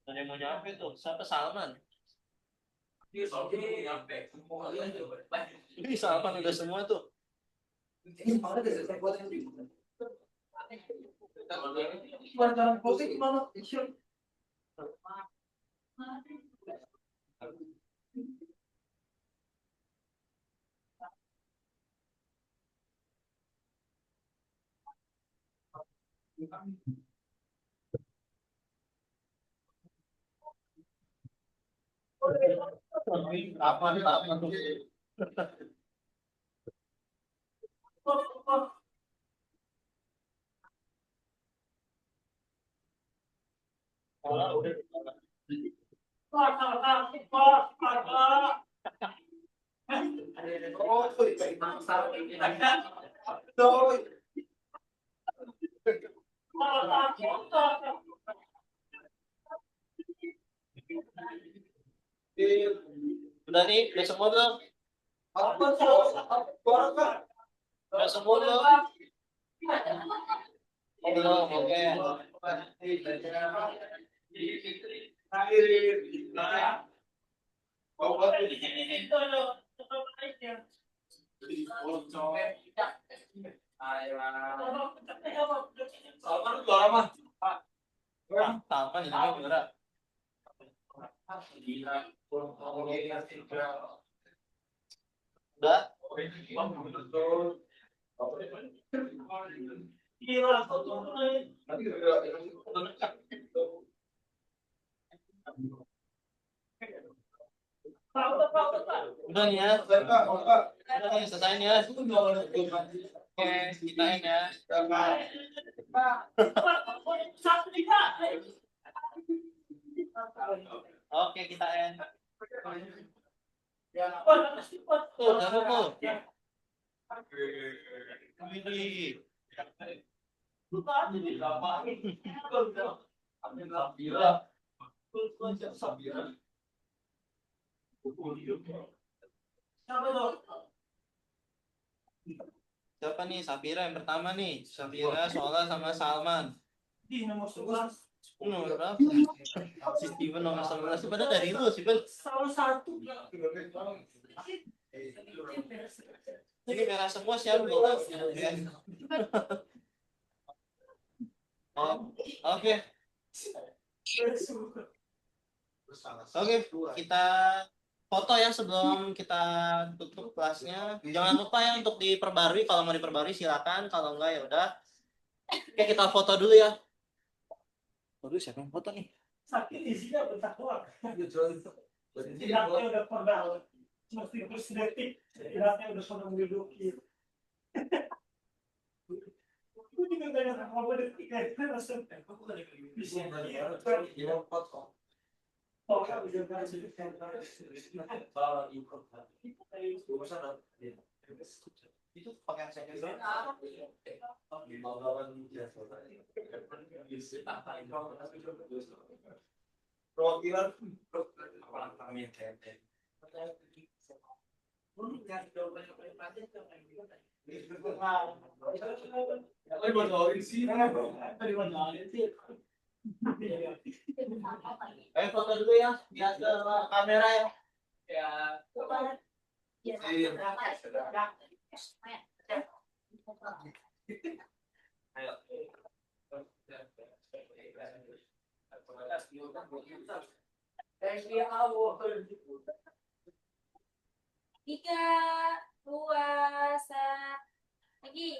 Ada yang mau nyampe tuh. Siapa Salman? Ini Salman udah semua tuh. Apa tuh? Udah nih, udah semua belum? Udah semua belum? Oh, belum, oke. Kapan ini juara? Udah. Gila, kok tuh Udah nih ya. Udah nih selesai nih ya. Oke, kita ya. Oke, kita end. Tuh, jangan tuh. Widih. Siapa nih? Safira yang pertama nih. Safira, Shola sama Salman. di nomor 11 Nomor berapa? Si Steven nomor 11 itu pada dari lu sih, Ben. salah satu Ini merah semua sih aku nggak tahu. Oh, oke. Oke, kita foto ya sebelum kita tutup kelasnya. Jangan lupa ya untuk diperbarui. Kalau mau diperbarui silakan. Kalau enggak ya udah. Oke, kita foto dulu ya. Waduh, siapa yang foto nih? sakit isinya bentak doang. Tidaknya udah pernah mesti detik, tidaknya udah pernah menduduki. Gue juga gak nyangka kalau detik kayak gitu langsung. Bisa oh kan bisa kasih Itu pakai saya Perwakilan Ayo foto dulu ya, lihat ke kamera ya. Tiga, dua, satu, lagi.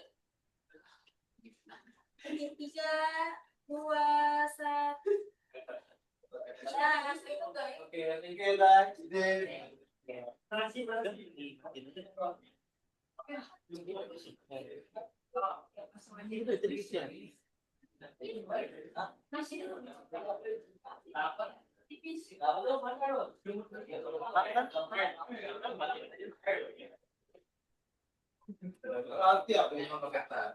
Tiga, dua, satu. Nah, itu guys. Oke, thank you guys. Nanti apa yang mau kata?